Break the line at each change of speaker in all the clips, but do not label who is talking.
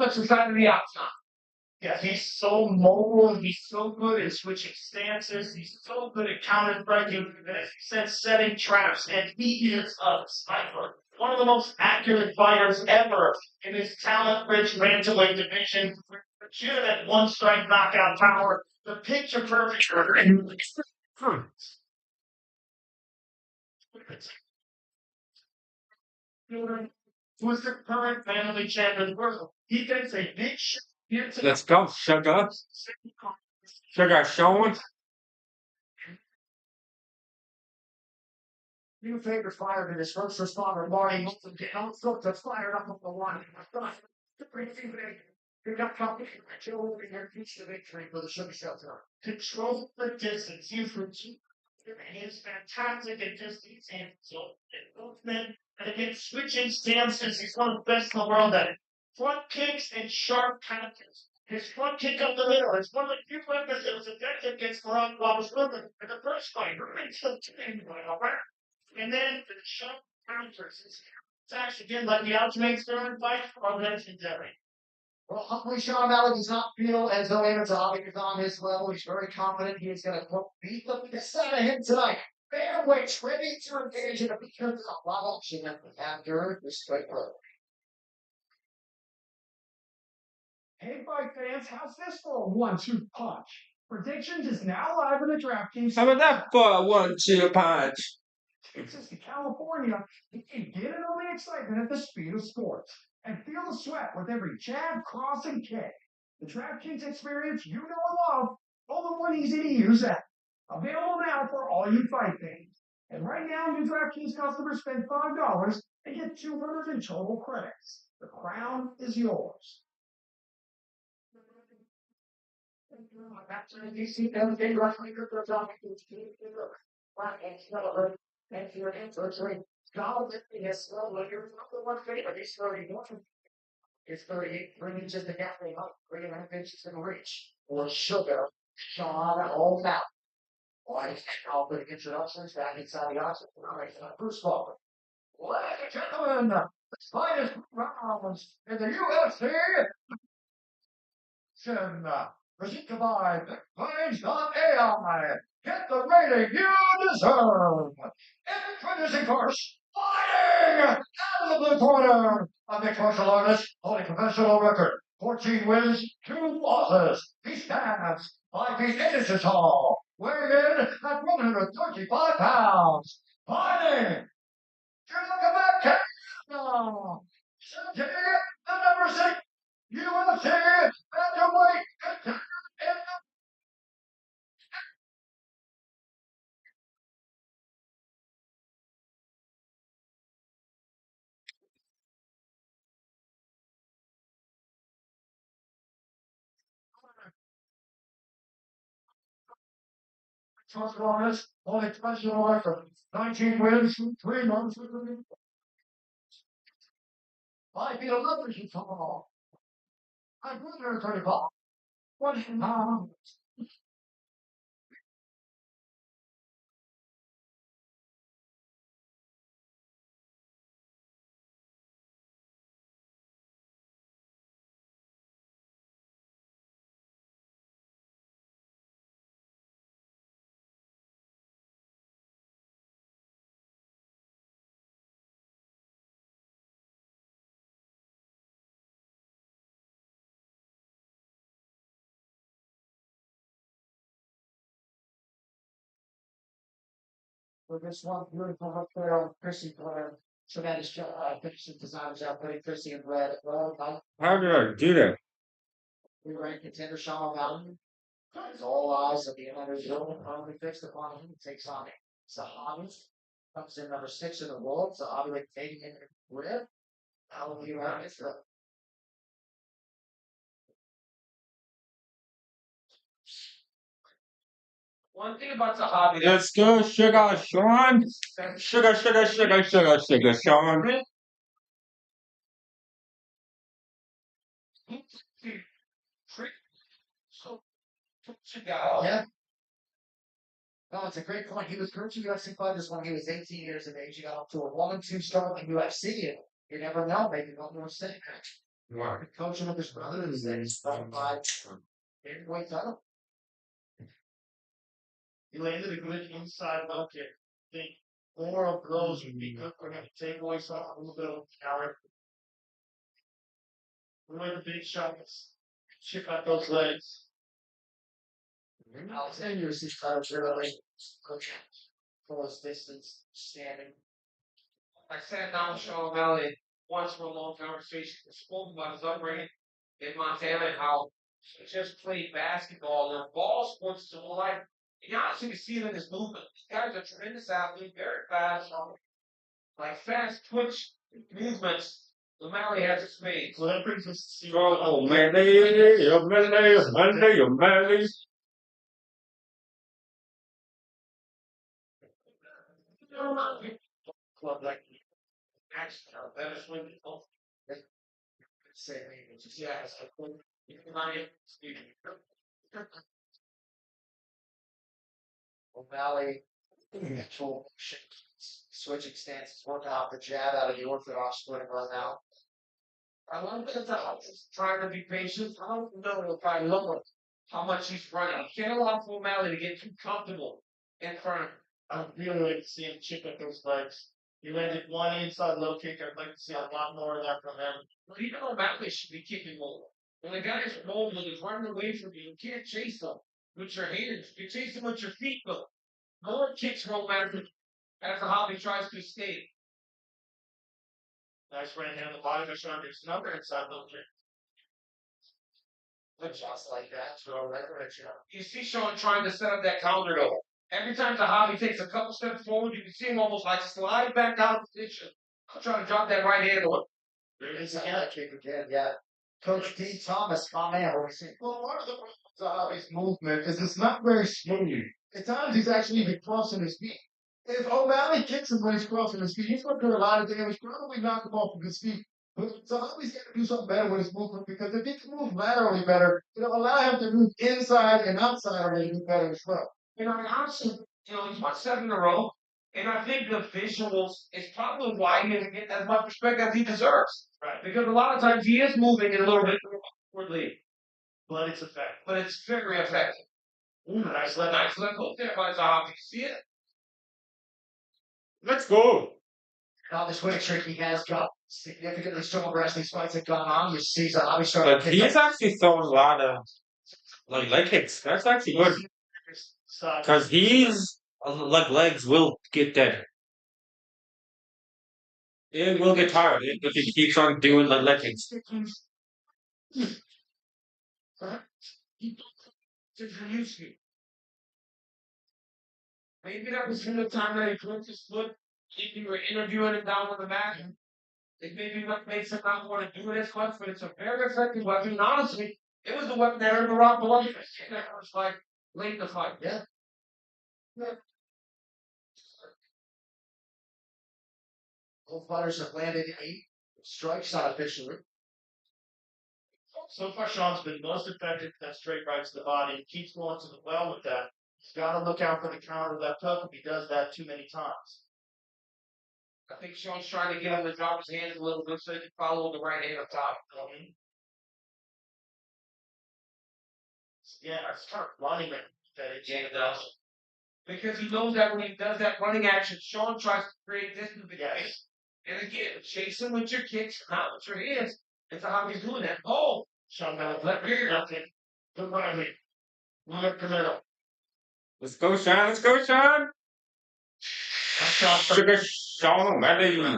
much inside of the outside. Yeah, he's so mobile. He's so good at switching stances. He's so good at counter striking. As you said, setting traps, and he is a sniper. One of the most accurate fighters ever in his talent-rich bantamweight division. Legitimate one-strike knockout power. The picture perfect. Was the current family champion world. He takes a big shot.
Let's go, Sugar. Sugar, showing.
New favorite fired in his first responder, Marty Wilson, that's fired up the line. You got competition over here, reach the victory for the Sugar Shelter. Control the distance. He's routine. And he is fantastic at distance and so movement. And again, switching stances. He's one of the best in the world at it. Front kicks and sharp counters. His front kick up the middle. It's one of the few weapons that was effective against Ron Bob's Wilson in the first fight. And then the sharp counters. It's actually again like the ultimate Sterling fight or legendary. Well, hopefully Sean Mallett does not feel as though Aaron Zahavi is on his level. He's very confident he is going to beat the piss out of him tonight. Bantamweight ready to engage in a because of a lot of action after this straight road.
Hey, fight fans, how's this for a 1-2 punch? Predictions is now live in the DraftKings.
How about that for a 1-2 punch?
Texas to California, you can get in on the excitement at the speed of sports and feel the sweat with every jab, cross, and kick. The DraftKings experience you know and love, all the one easy to use app. Available now for all you fight fans. And right now, new DraftKings customers spend $5 and get 200 in total credits. The crown is yours.
And your infiltrate. God, yes, well, you're not the one favorite. He's 31. It's 38, bringing just the gap up, bringing our benches in reach. Or Sugar, Sean, all out. Why, I'll put introductions back inside the oxygen. All right, Bruce Walker. Ladies and gentlemen, the finest rounds in the UFC. Presented by BigPlains.ai. Get the rating you deserve. Introducing first, fighting out of the blue corner, a mixed martial artist holding professional record, 14 wins, 2 losses. He stands 5 feet 8 inches tall, weighing in at 135 pounds. Fighting, here's the back now. The number 6 UFC Bantamweight contender in the martial artist holding professional record, 19 wins, 3 months with the 5 feet 11 inches tall. I'm 135. 1 pound. For this one beautiful up there on Chrissy player. So that is finishing designers out putting Chrissy in red. Well,
How did I do that?
we rank contender Sean Mountain. His all eyes of the United Zone firmly fixed upon him. He takes on Zahavi. Comes in number 6 in the world. Zahavi like taking in the rib. Hallelujah. It's the one thing about Zahavi.
Let's go, Sugar, Sean. Sugar, sugar, sugar, sugar, sugar, Sean.
Yeah. No, it's a great point. He was first UFC fighters when he was 18 years of age. He got up to a 1-2 start in UFC. And you never know, maybe one more step. Coaching with his brother is that he's 5 heavyweight title. He landed a good inside low kick. I think more of those would be good for him to take away some a little bit of power. Really the big shots. Chip out those legs. Alexander's his title really coaching for his distance standing.
I sat down with Sean O'Malley once for a long conversation. We spoke about his upbringing in Montana and how he just played basketball and ball sports his whole life. And you honestly can see it in his movement. This guy's a tremendous athlete, very fast, like fast twitch movements. O'Malley has a spade.
So that brings us to see
Oh, O'Malley, O'Malley, O'Malley, O'Malley.
club like
Actually, better swing.
say it's
Yeah, it's like, you can lie it.
O'Malley actual switching stances, working out the jab out of the orthodox split right now.
I love that he's trying to be patient. I don't know if I love how much he's running. You can't allow O'Malley to get too comfortable in front of him.
I'd really like to see him chip at those legs. He landed one inside low kick. I'd like to see a lot more of that from him.
Well, even O'Malley should be kicking more. When the guy's rolling, he's running away from you. You can't chase him with your hands. You chase him with your feet, though. No one kicks O'Malley as a hobby tries to escape.
Nice right hand on the body. There's another inside low kick. Good shots like that. So
You see Sean trying to set up that counter, though. Every time the hobby takes a couple steps forward, you can see him almost like slide back out of position. I'm trying to drop that right hand on him.
There's another kick again, yeah. Coach D. Thomas, my man, what we see. Well, one of the problems of Hobby's movement is it's not very smooth. At times he's actually even crossing his feet. If O'Malley kicks him when he's crossing his feet, he's going to do a lot of damage, probably knock him off of his feet. But so Hobby's got to do something better with his movement because if he can move laterally better, it'll allow him to move inside and outside a little bit better as well.
You know, honestly, he's won 7 in a row, and I think the visuals is probably why he doesn't get as much respect as he deserves.
Right.
Because a lot of times he is moving a little bit awkwardly,
But it's effective.
but it's very effective.
Nice left.
Nice left hook there by Zahavi. You see it?
Let's go.
Now this winning streak he has got significantly stronger as these fights have gone on. You see Zahavi starting
But he's actually throwing a lot of like leg kicks. That's actually good because he's like legs will get dead. It will get tired if he keeps on doing the leg kicks.
Maybe that was from the time that he flipped his foot. If you were interviewing him down on the mat, it maybe what makes him not want to do it as much, but it's a very effective weapon. And honestly, it was the weapon that earned the Rock below. That was like late in the fight.
Yeah. Both fighters have landed 8 strikes unofficially. So far, Sean's been most effective at straight rights to the body. He keeps going to the well with that. He's got to look out for the counter left hook if he does that too many times.
I think Sean's trying to get him to drop his hands a little bit so he can follow the right hand up top.
Yeah, it's kind of running that
Yeah, it does. Because he knows that when he does that running action, Sean tries to create distance between.
Yes.
And again, chase him with your kicks, not with your hands. That's how he's doing that. Oh,
Sean Miller, left rear, nothing. Good running. One up the middle.
Let's go, Sean. Let's go, Sean. Sugar Sean O'Malley.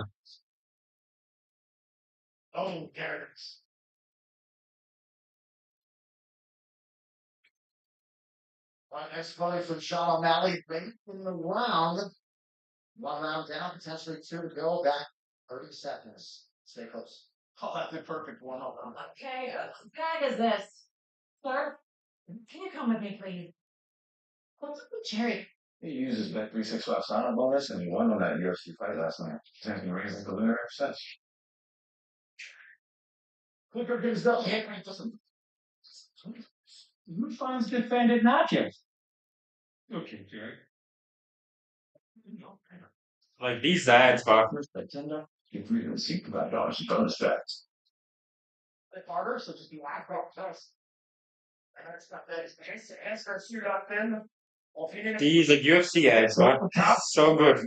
Oh, carrots. Next fight from Sean O'Malley, right in the round. 1 round down, potentially 2 to go. Back 30 seconds. Stay close. Oh, that's the perfect one.
Okay, whose bag is this? Sir, can you come with me, please? What's up with Jerry?
He uses Bet 365 sign-up bonus, and he won on that UFC fight last night. He's been raising the winner ever since.
Clicker gives up.
Who finds defendant nachos?
Okay, Jerry. Like these ads, but
First, Nintendo, give freedom to seek about dollars and bonus bets.
the harder, so just be active. And that's not that. It's our suit up then. Well, if you didn't
These are UFC ads, man. So good.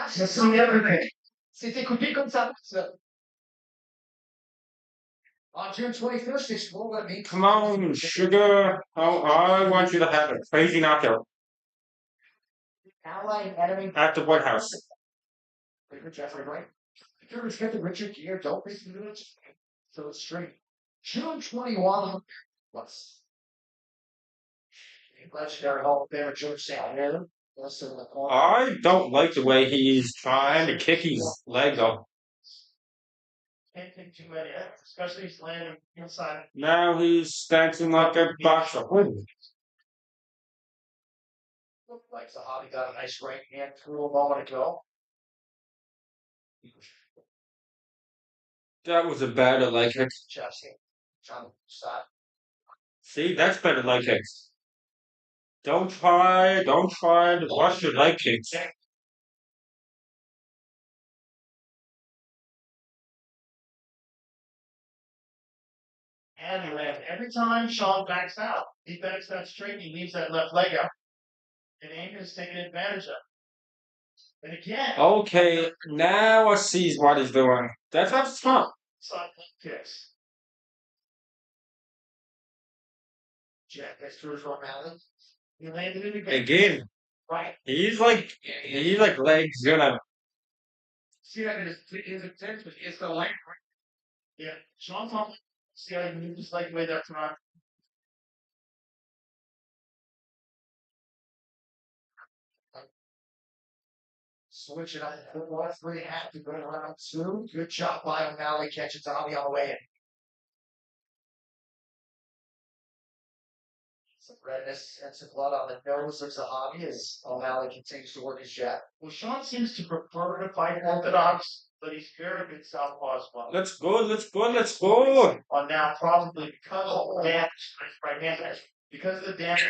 je suis everything. C'était coupé comme ça. On June 21st, it's will let me.
Come on, sugar. Oh, I want you to have a crazy knockout
Ally and enemy.
at the White House.
Jeffrey Wright. If you're get the Richard Gere, don't be so it's straight. June 21. Plus. Legendary Hall of Famer George St.
I don't like the way he's trying to kick his leg up.
Can't think too many, especially if he's landing inside.
Now he's dancing like a boxer.
Looked like Zahavi got a nice right hand through a moment ago.
That was a better leg kick.
Chelsea trying to stop.
See, that's better leg kicks. Don't try to rush your leg kicks.
And he lands every time Sean backs out. He backs out straight, he leaves that left leg out. And Aiden is taking advantage of it. And again.
Okay, now I see what he's doing. That's not smart.
Side kicks. Jack gets through from Allen. He landed it again.
Again.
Right.
He's like legs gonna.
See that his attempt is the length. Yeah. Sean Thompson. See how he moves his leg way that front. Switch it on 4-3 after going around 2. Good shot by O'Malley, catching Tommy on the way in. Some redness and some blood on the nose of Zahavi as O'Malley continues to work his jab. Well, Sean seems to prefer to fight orthodox, but he's very good southpaw as well.
Let's go.
On now, probably because of the damage, right hand, because of the damage,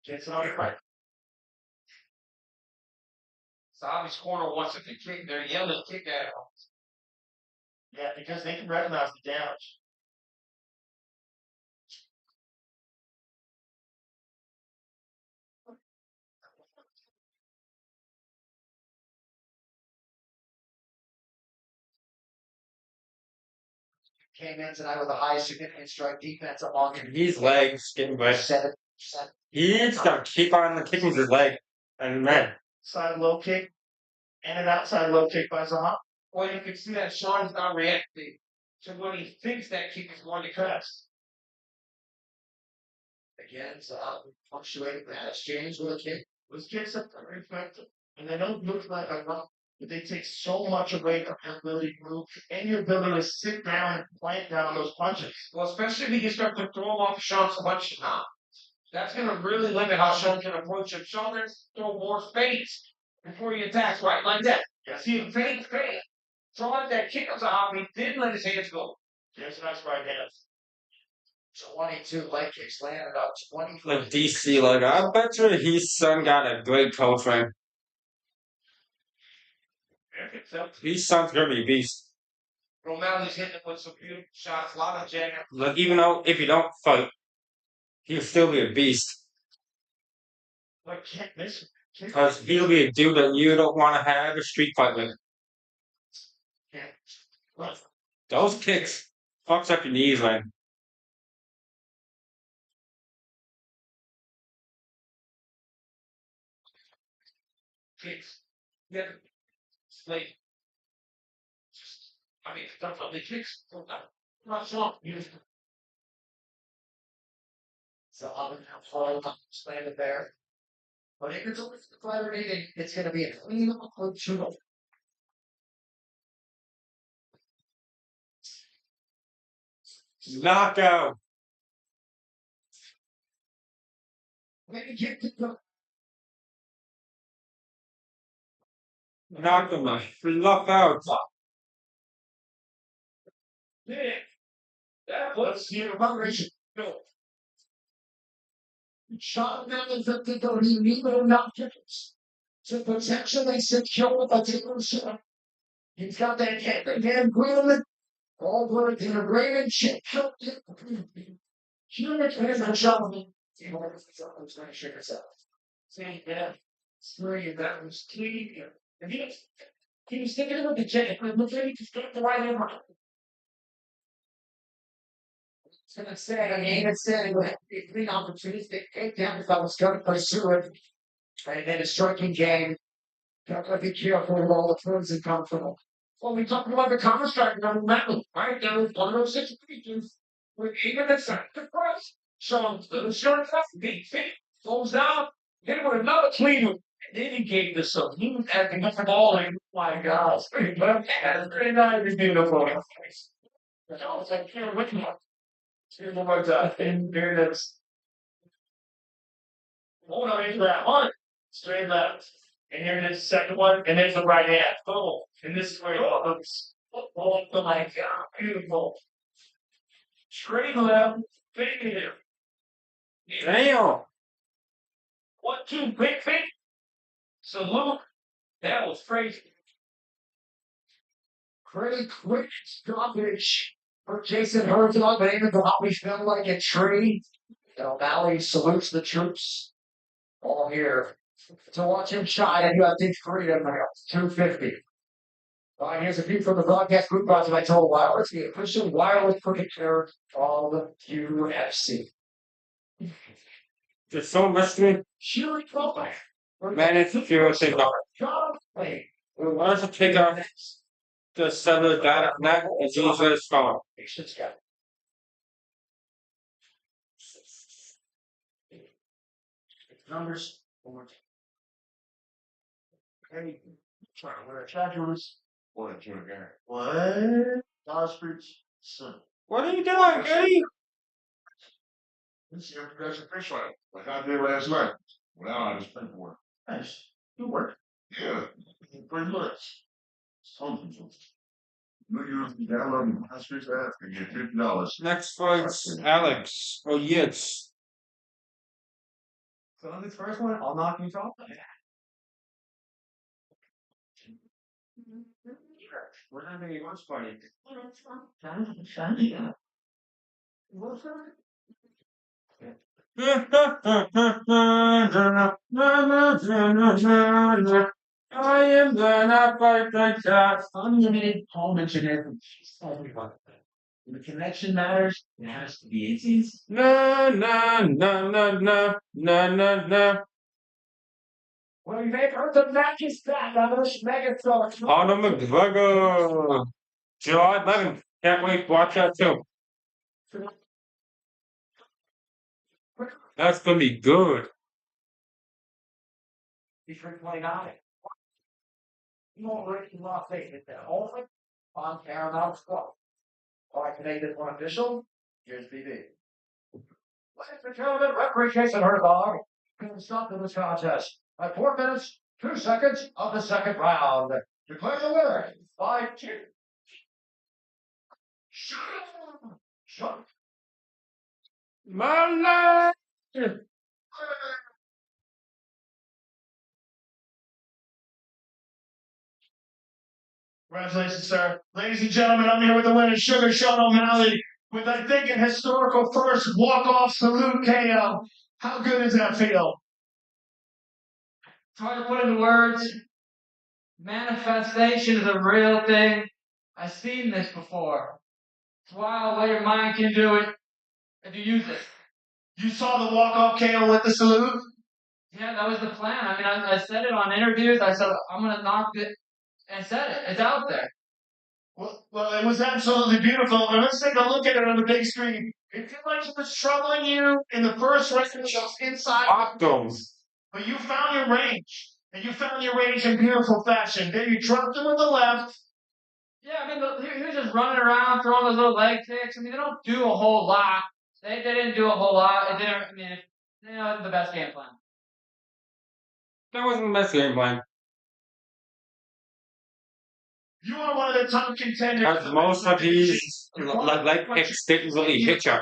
gets on the right.
Zahavi's corner wants to kick. They're yelling kick at him.
Yeah, because they can recognize the damage. Came in tonight with the highest significant strike defense among
His legs getting wet.
7%.
He's got to keep on kicking his leg. And man.
Side low kick and an outside low kick by Zaha.
Well, you can see that Sean's not reacting to when he thinks that kick is going to cut.
Again, Zaha punctuating that exchange with a kick. Those kicks are very effective. And they don't look like a lot, but they take so much away from your ability to move and your ability to sit down and plant down on those punches.
Well, especially if you start to throw him off Sean's punch now. That's going to really limit how Sean can approach him. Sean can throw more feints before he attacks, right? Like that.
Yeah.
See him feint. Throwing that kick of Zahavi, didn't let his hands go.
There's a nice right hand. 22 leg kicks landed up 20.
Like DC, like I bet you his son got a great coach, man. His son's gonna be a beast.
O'Malley's hitting him with some beautiful shots, a lot of jab.
Like even though if you don't fight, he'll still be a beast.
Like can't miss.
Because he'll be a dude that you don't want to have a street fight with.
Yeah.
Those kicks fucks up your knees, man.
Kicks. Yeah. Like, I mean, definitely kicks. Not Sean.
So I'm going to stand it there. But if it's always the fighter meeting, it's going to be a clean up shoot.
Knockout.
Maybe get to go.
Knock him out. Flop out.
Yeah. That was your vibration. No. Shot down the 50 don't even not tickets. To potentially secure the tickle shot. He's got that hand green
All blood in a raven shit. Human is a shovel. It's going to shake itself. See, yeah. Three, that was clean. And he was thinking about the jet. I'm looking to get the right in. It's going to say, I mean, it's saying, the opportunities they take down if I was going to pursue it. And then a striking game. Gotta be careful with all the turns that come from them. Well, we talked about the construct and the metal, right? There was one of those situations where even the center press. So the short stuff, big feet, goes down, hit it with another cleaner. And then he gave this up. He was acting up and balling. My God. Pretty nice. It's beautiful. But I was like, here, with me. Here's one more time. And there it is. Hold on into that one. Straight left. And here it is, second one, and there's the right hand. Boom. And this is where it looks. Oh my God, beautiful. Straight left, big here.
Damn.
1, 2, big feet. Salute. That was crazy. Great quick stoppage for Jason Herzog, but even though we felt like a tree, O'Malley salutes the troops all here. To watch him shine, and you have these freedom now. 250. All right, here's a view from the broadcast group brought to my total wireless, the official wireless predictor of the UFC.
There's so much to it.
Shuri Trophy.
Man, it's a zero thing.
Play.
Why don't you take off the cellular data net and use this phone?
Patience, guy. Numbers. One more time. Hey, trying to wear chargers. What? Ospreys. Son.
What are you doing, Eddie?
This year, progressive fish line, like I did last night. Well, now I just pay for it.
Nice. Good work.
Yeah, pretty much. Something. You download the Ospreys app and get $50.
Next fight's Alex. Oh, yes.
So on this first one, I'll knock you off.
We're not having a lunch party.
I am gonna fight the cat.
Unlimited home internet from everyone. When the connection matters, it has to be easy.
Na na na na na na na na.
Well, you may have heard the match is back on this megaphone.
Conor McGregor. July 11th. Can't wait to watch that too. That's gonna be good.
He's 329. You won't really lost faith in that. Only on Paramount Plus. All right, today this one official. Here's BB. Ladies and gentlemen, referee Jason Herzog can stop to this contest at 4 minutes, 2 seconds of the second round. Declare the winner by 2. Shut.
My life.
Congratulations, sir. Ladies and gentlemen, I'm here with the winner, Sugar Sean O'Malley, with, I think, an historical first walk-off salute KO. How good does that feel?
It's hard to put into words. Manifestation is a real thing. I've seen this before. It's wild what your mind can do it if you use it.
You saw the walk-off KO with the salute?
Yeah, that was the plan. I mean, I said it on interviews. I said, I'm going to knock it. And said it. It's out there.
Well, it was absolutely beautiful. And let's take a look at it on the big screen. It felt like it was troubling you in the first round, just inside.
Octum.
But you found your range. And you found your range in beautiful fashion. Then you dropped him with the left.
Yeah, I mean, he was just running around, throwing those little leg kicks. I mean, they don't do a whole lot. They didn't do a whole lot. It didn't, I mean, you know, the best game plan.
That wasn't the best game plan.
You are one of the top contenders.
Because most of these like picks didn't really hit you.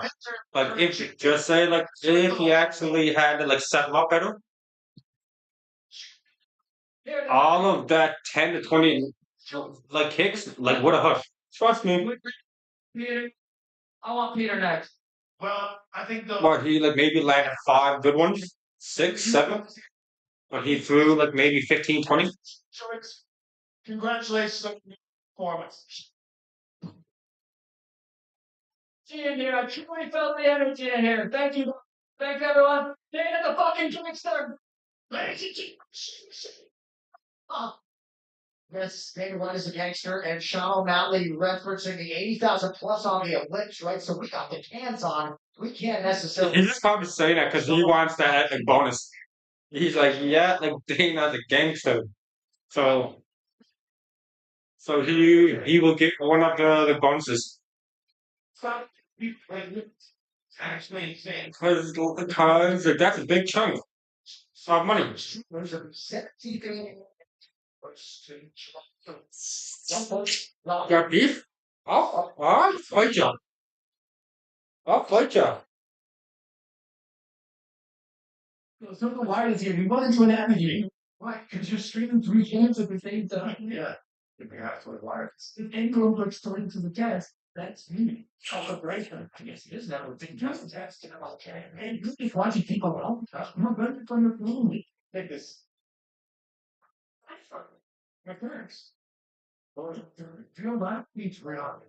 Like if just say like if he actually had to like set them up better, all of that 10 to 20 like kicks like would have hushed. Trust me.
Peter. I want Peter next.
Well, I think the
What he like maybe landed 5 good ones, 6, 7, but he threw like maybe 15, 20.
choice. Congratulations on your performance.
Here, I truly felt the energy in here. Thank you. Thanks, everyone. Stay at the fucking Kickstarter.
Ladies and gentlemen. Oh. Yes, David White is a gangster, and Sean O'Malley referencing the 80,000 plus on the ellipse, right? So we got the cans on. We can't necessarily.
He's just probably saying that because he wants that like bonus. He's like, yeah, like Dana's a gangster, so he will get one of the bonuses
Actually,
because that's a big chunk of money.
there's a 17
Got beef? I'll fight you. I'll fight you.
So the wires here, you run into an avenue. Why? Because you're streaming 3 games at the same time. Yeah. You have to wires. If anyone looks straight to the test, that's me. Celebration. I guess it is now a big just test. Okay. And you're just watching people all the time. You're better from your family. Take this. My parents. Feel that beats right on.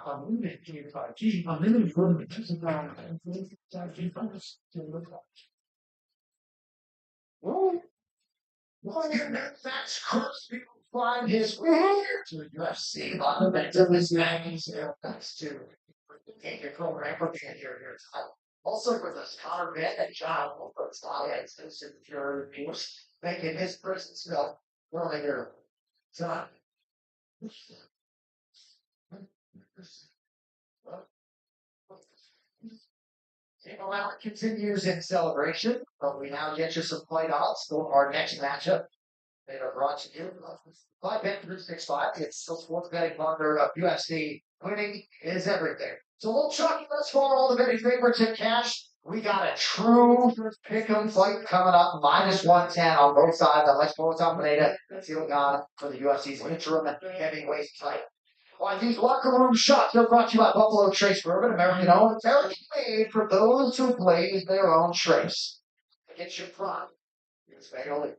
Unlimited G5G, unlimited room, just around, and G5 to look at. Well, that's close. People find his way to the UFC. Momentum is magnus. That's to take your program for your title. Also with us, Connor Van and John Wolford style instance in your news, making his presence felt earlier. John. Table Hour continues in celebration, but we now get you some play odds for our next matchup. They are brought to you by Bet365. It's still sports betting partner of UFC. Winning is everything. So we'll chuck let's for all the betting favorites in cash. We got a true pick'em fight coming up, -110 on both sides. Alex Potapaneda, Seal God for the UFC's interim heavyweight title. Well, these locker room shots are brought to you by Buffalo Trace Bourbon, American owned, American made for those who blaze their own trace. Get your pride. It's only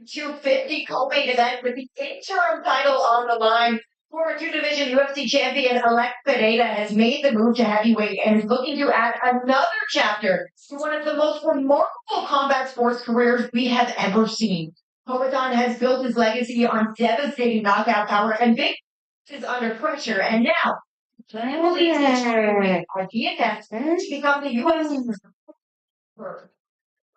250 co-main event with the interim title on the line. Former two-division UFC champion Alex Pereira has made the move to heavyweight and is looking to add another chapter to one of the most remarkable combat sports careers we have ever seen. Poatan has built his legacy on devastating knockout power and big is under pressure, and now family idea that to become the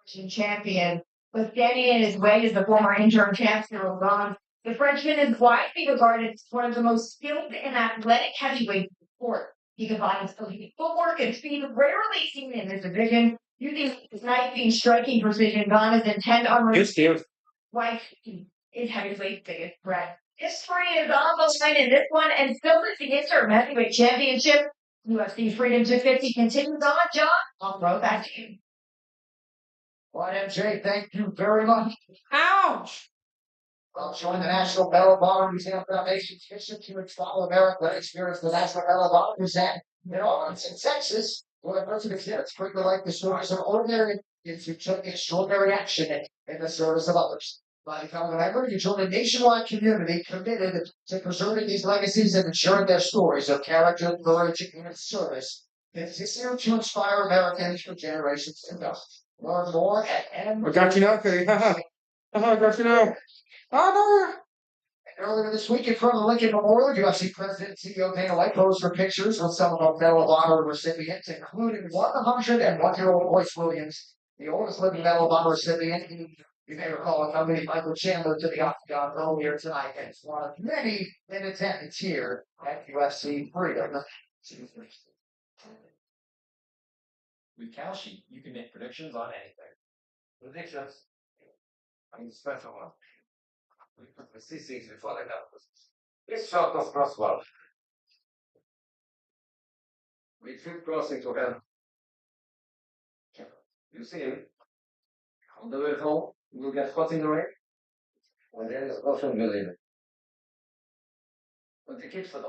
UFC champion. But standing in his way is the former interim champion Rogan. The Frenchman is widely regarded as one of the most skilled and athletic heavyweights in the sport. He combines elite footwork and speed rarely seen in this division, using his knifing striking precision. Ghana is intent on wife is heavyweight's biggest threat. History is on the line in this one, and still is the interim heavyweight championship. UFC Freedom 250 continues on. John, I'll throw it back to you.
Well, MJ, thank you very much.
Ouch!
Well, join the National Medal of Honor Museum Foundation's mission to follow America and experience the National Medal of Honor Museum. They're all in Texas, where a bunch of exhibits bring to life the stories of ordinary kids who took extraordinary action in the service of others. By becoming a member, you join a nationwide community committed to preserving these legacies and ensuring their stories of character, courage, and service continue to inspire Americans for generations to come. Learn more at
I got you now, Cody. Haha. I got you now. Oh
Earlier this week, in front of the Lincoln Memorial, UFC President and CEO Dana White posed for pictures with some of our Medal of Honor recipients, including 101-year-old Royce Williams, the oldest living Medal of Honor recipient. You may recall accompanying Michael Chandler to the Octagon earlier tonight, and it's one of many in attendance here at UFC Freedom. With Kalshi, you can make predictions on anything. Predictions? I mean, special one. CC's before I got this. This shot was crosswalk. We shoot crossing to him. You see him? On the way home, we'll get caught in the rain. When there is a crossing, believe it. But the kids for the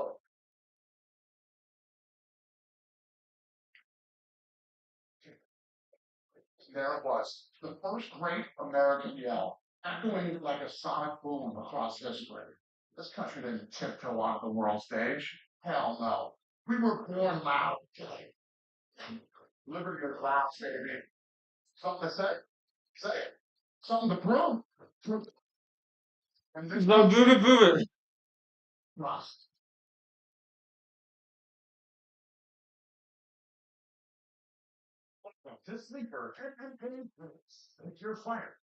there it was, the first great American yell, echoing like a sonic boom across history. This country didn't tiptoe off the world stage. Hell no. We were born loud. Liberty or laughs, baby. Something to say? Say it. Something to prove? Prove it. And this
No, prove it, prove it.
trust. This sleeper, it's your fire.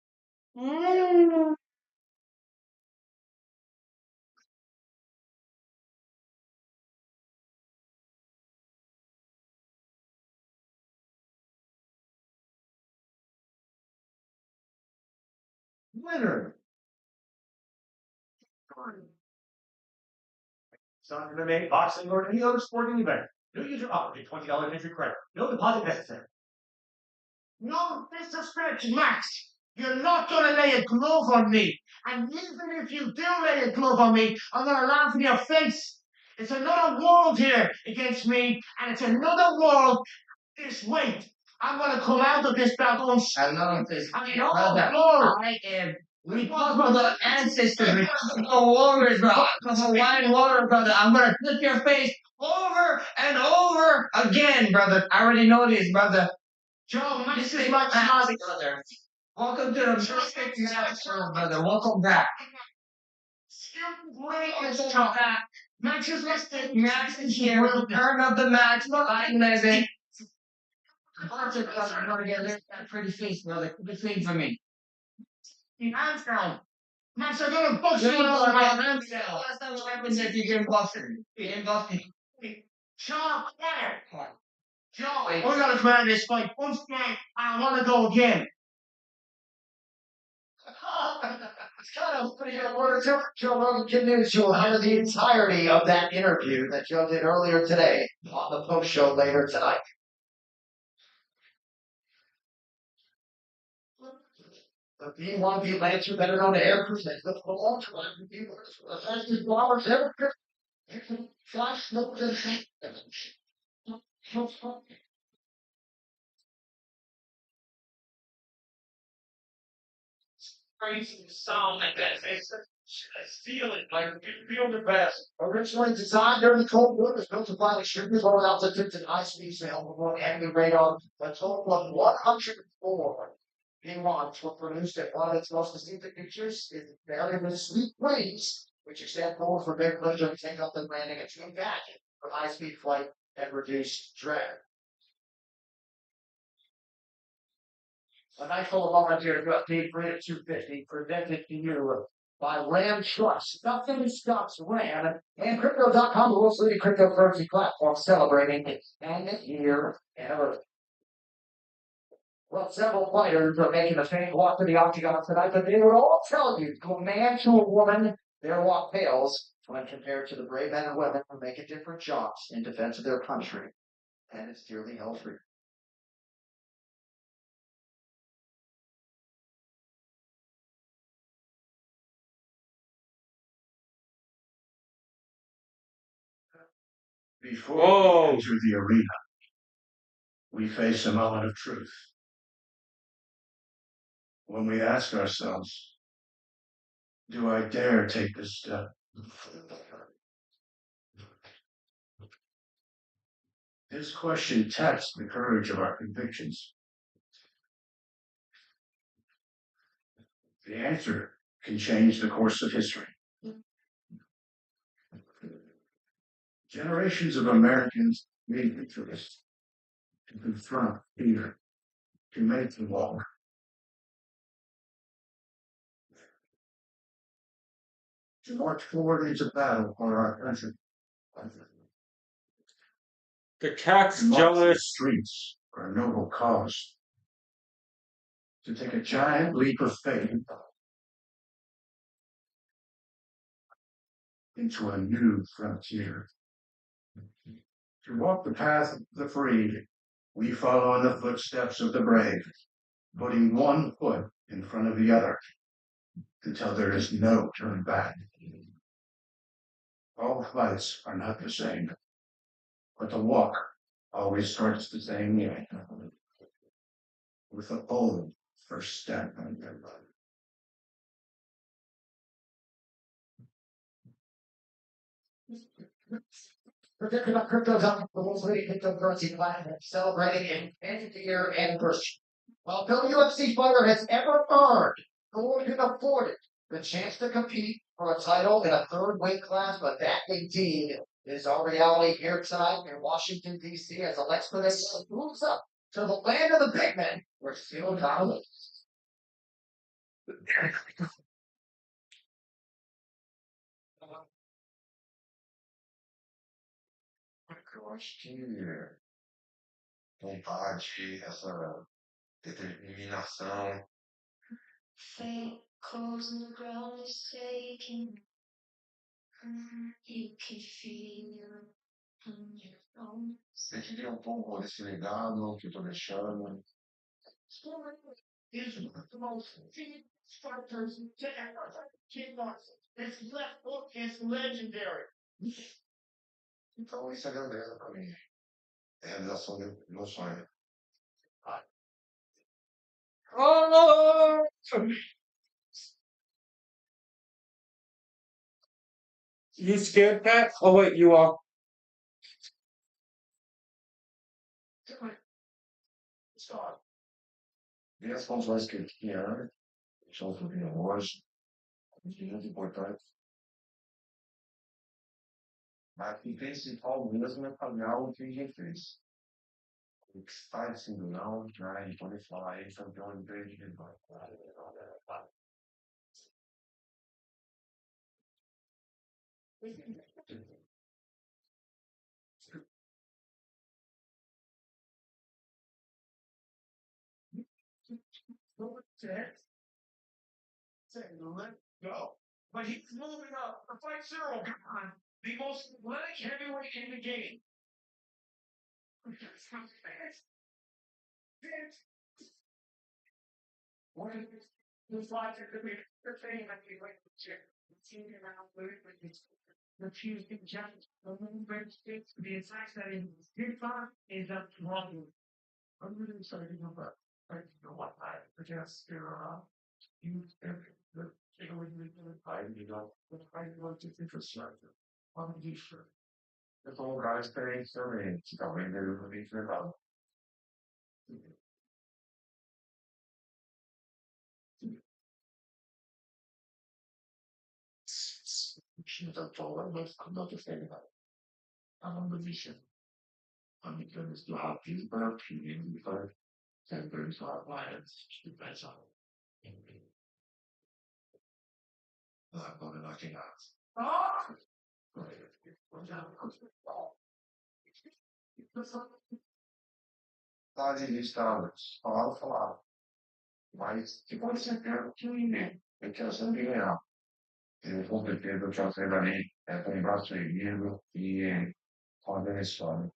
Winner. Son of MMA, boxing, or any other sporting event. No user offered a $20 entry credit. No deposit necessary. No disrespect, Max. You're not gonna lay a glove on me. And even if you do lay a glove on me, I'm gonna laugh in your face. It's another world here against me, and it's another world this weight. I'm gonna come out of this battle and
I love this.
I mean, oh,
Brother,
Lord.
I am. We talk about the ancestors. We talk about warriors, bro. I'm a wine warrior, brother. I'm gonna flip your face over and over again, brother. I already know this, brother.
Joe,
This is my house, brother. Welcome to the Mystic Show, brother. Welcome back.
Max is listed.
Max is here. Turn up the Max. Fight Megan. Concert cousin going together. Got a pretty face, brother. Good thing for me.
Hands down. Max, I'm gonna bust
You
you
ain't
out
going
of my
to
hands
Last
down.
time what happens if you get busted? You get busted.
Sean, there. Joe,
Wait.
we gotta come out of this fight. Once again, I wanna go again.
It's kind of pretty good word. Joe Rogan continues to hear the entirety of that interview that Joe did earlier today on the post show later tonight. If you want to be Lancer better on the air cruise, the long time people, the fastest bombers ever. Flash, no,
Crazy sound like that. I feel it. Like, you feel the best.
Originally designed during the Cold War, it was built to fly extremely low altitudes and high speeds to help avoid enemy radar. A total of 104 P1s were produced, and one of its most distinctive features is variable sweep wings, which extend forward for big lift and take up and landing and swing back for high-speed flight and reduced drag. A nice little moment here to update Ram 250 presented to you by Ram Trust. Nothing stops Ram and Crypto.com, the world's leading cryptocurrency platform, celebrating its 10th-year anniversary. Well, several fighters are making the same walk to the octagon tonight, but they would all tell you, to a man, to a woman, their walk pales when compared to the brave men and women who make a different jobs in defense of their country, and it's dearly held free. Before we enter the arena, we face a moment of truth. When we ask ourselves, do I dare take this step? This question tests the courage of our convictions. The answer can change the course of history. Generations of Americans made the choice to confront fear, to make the walk. To march forward into battle for our country.
The cat's
To march through the
jealous.
streets for a noble cause. To take a giant leap of faith into a new frontier. To walk the path of the free, we follow in the footsteps of the brave, putting one foot in front of the other until there is no turn back.
All fights are not the same, but the walk always starts the same way, with a bold first step.
Predicted about crypto's up, the most leading cryptocurrency platform, celebrating an end-of-the-year anniversary. While no UFC fighter has ever earned, nor can afford it, the chance to compete for a title in a third weight class, but that indeed is our reality here tonight in Washington, D.C. as Alex Pedrosa moves up to the land of the big men, where Steel dominates.
Eu acho que vontade, essa determinação.
Fate calls and the ground is shaking. You can feel it on your own.
Você queria um pouco desse legado que eu tô deixando.
Is the most feared fighters to ever kickboxing. His left hook is legendary.
Então isso é grandeza pra mim. É a realização do meu sonho.
Oh! You scared, Pat? Oh wait, you are.
Sabe? Ver as funções que ele tinha, são subindo hoje, muito importante. Mas o principal mesmo é pagar o que a gente fez. O que está sendo não, né? E pode falar aí, campeão de três de
Saying let go. But he's moving up for fight zero. The most athletic heavyweight in the game. One of the slides are going to be saying that you like the chair. Senior now, but it's refused to judge the movement states the attacks that is good fun is up wrong. I'm really sorry about I know what I guess you the I you know I want to infrastructure on the sure.
Eu sou um cara experiente também, que talvez ele não tenha enfrentado.
Então, I'm not understanding that. I'm on the mission. I'm going to have these better opinions because temperance are violence depends on I'm going to knock it out. Ah!
Tá de lista, falava. Mas, que pode ser que eu quero sempre ganhar. Eu com certeza eu quero sair dali, com o braço erguido e fazendo história.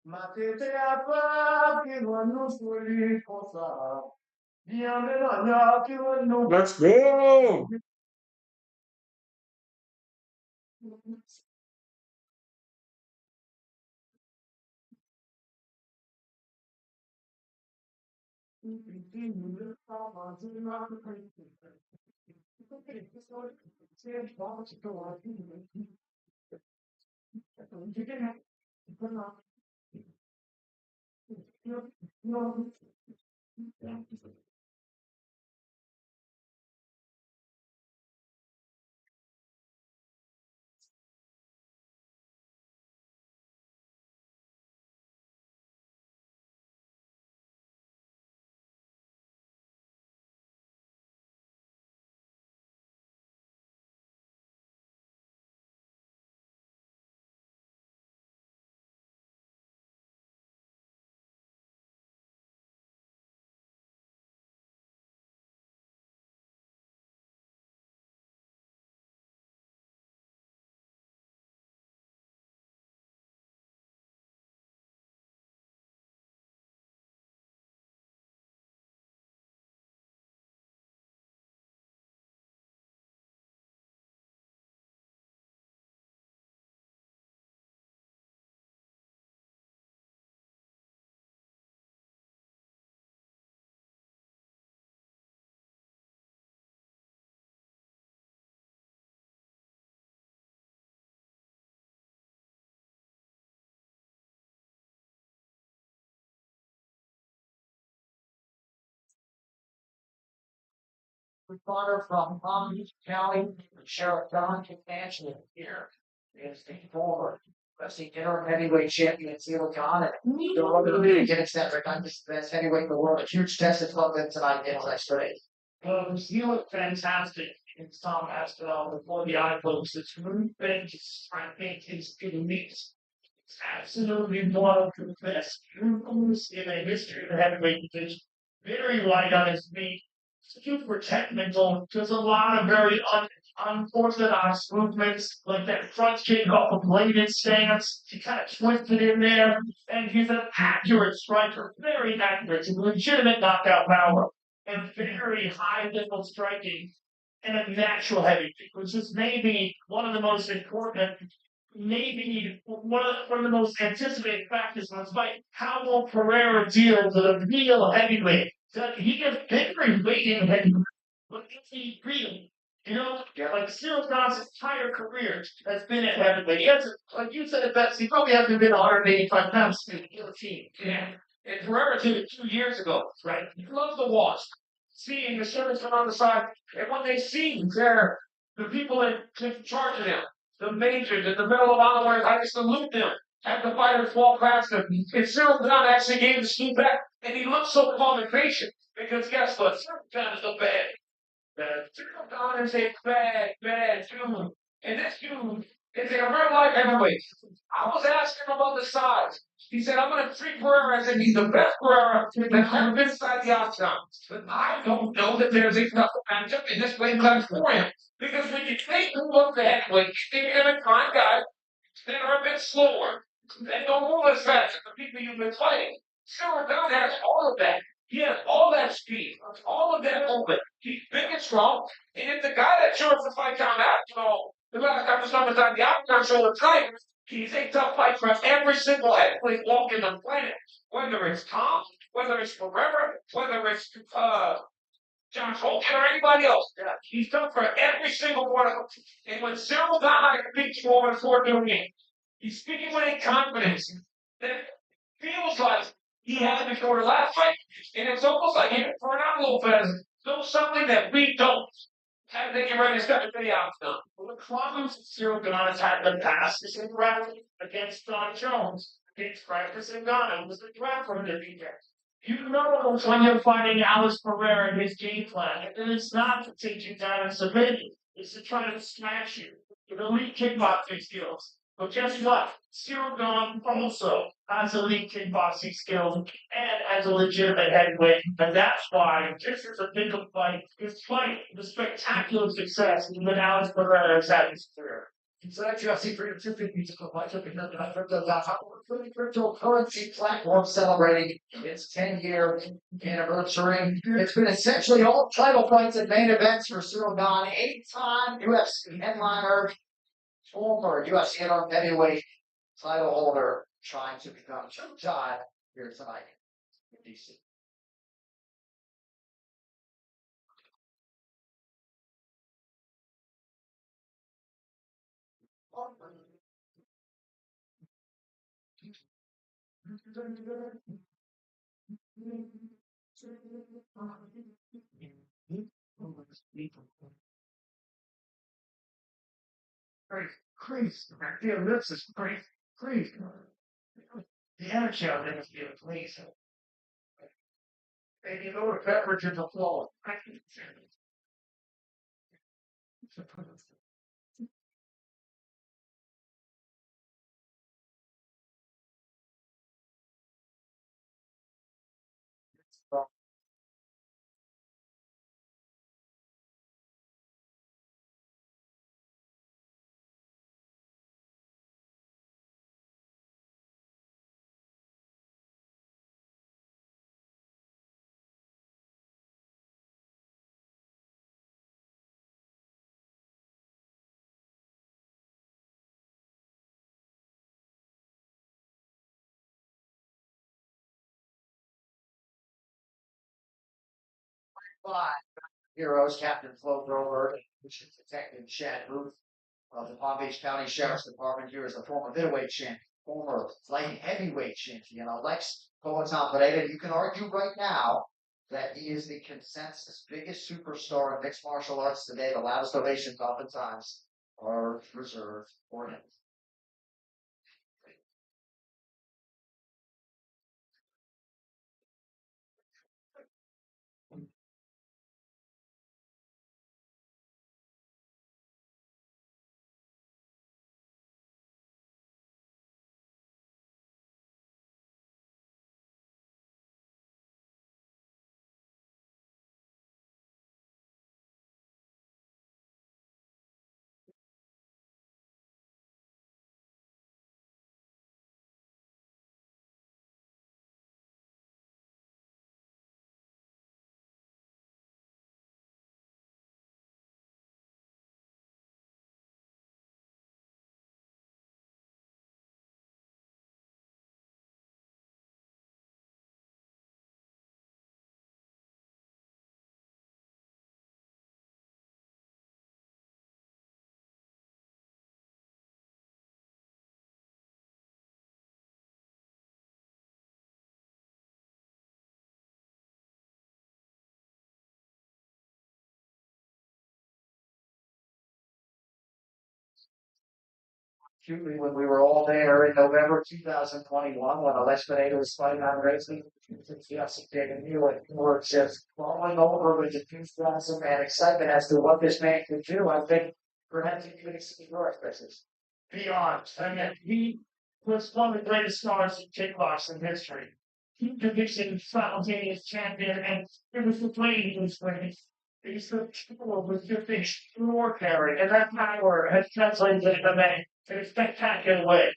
Matete a paz que no anuncio lhe possa. Diamela que no anuncio.
Let's go!
Responder from Palm Beach County, Sheriff Don Comanche here is the former UFC interim heavyweight champion Cyril Gane. The road to get that recognized best heavyweight in the world. A huge test of club tonight against X-Ray. He looked fantastic in Tom Aspinall before the eye folks. It's really been just trying to make his elite. It's absolutely one of the best moves in the history of the heavyweight division. Very light on his feet, super technical. There's a lot of very unorthodox movements, like that front kick off a bladed stance. He kind of twisted in there, and he's an accurate striker, very accurate, legitimate knockout power, and very high level striking, and a natural heavyweight, which is maybe one of the most important. Maybe one of the most anticipated factors in this fight. How will Pereira deal with a real heavyweight? So he gets very weighted heavyweight, but is he real? You know, like Cyril Gane's entire career has been at heavyweight. He hasn't, like you said it best, he probably hasn't been 185 pounds to the team.
Yeah. And Pereira did it 2 years ago.
Right.
He loves to watch. Seeing the servicemen on the side, and when they see there, the people in charge of them, the majors in the middle of honor, I just salute them. Have the fighters walk past them. And Cyril Gane actually gave the scoop back, and he looked so calm and patient. Because guess what? Cyril Gane is a Cyril Gane is a bad dude. And this dude is a real life heavyweight. I was asking him about the size. He said, I'm going to treat Pereira as if he's the best Pereira that's ever been inside the octagon. But I don't know that there's a tough matchup in this weight class for him. Because when you take who looks the heavyweight, you think of kind guys that are a bit slower. They don't move as fast as the people you've been fighting. Cyril Gane has all of that. He has all that speed, all of that movement. He's big and strong. And if the guy that chose to fight down that, the last time was on the octagon show the time, he's a tough fight for every single heavyweight walking the planet. Whether it's Tom, whether it's Pereira, whether it's John Hogan or anybody else. Yeah. He's tough for every single one of them. And when Cyril Gane beats you over 4 games, he's speaking with a confidence that feels like he had before the last fight. And it's almost like Fernando Lopez knows something that we don't. Have they get ready to step into the outcome?
Well, the problems that Cyril Gane has had in the past is in grappling against John Jones, against practicing Gane, was the grappling that he gets. You know when you're fighting Alice Pereira and his game plan, and it's not to take you down and submit you, it's to try to smash you with elite kickboxing skills. But guess what? Cyril Gane also has elite kickboxing skills and as a legitimate heavyweight. And that's why this is a big fight, despite the spectacular success that Alex Pereira has had in his career. So that's UFC Freedom 250 to watch up another cryptocurrency platform celebrating its 10-year anniversary. It's been essentially all title fights and main events for Cyril Gane, 8-time UFC headliner, former UFC heavyweight title holder, trying to become two-time here tonight in DC. Crazy. Yeah, this is crazy. Crazy. The energy out there is amazing. And you know the beverage in the floor. Five heroes, Captain Flo Grover, which is Detective Chad Booth of the Palm Beach County Sheriff's Department. Here is a former middleweight champion, former light heavyweight champion, Alex Poetan Pereira. You can argue right now
that he is the consensus biggest superstar in mixed martial arts today. The loudest ovations oftentimes are reserved for him. Acutely when we were all there in November 2021 when Alex was fighting on racing. Yes, and you were just falling over with enthusiasm and excitement as to what this man could do. I think perhaps you could exceed your expectations.
Beyond. I mean, he was one of the greatest stars in kickboxing history. He conditioned simultaneous champion, and it was the way he was playing. He's the tool was just extraordinary, and that power has translated to MMA in a spectacular way.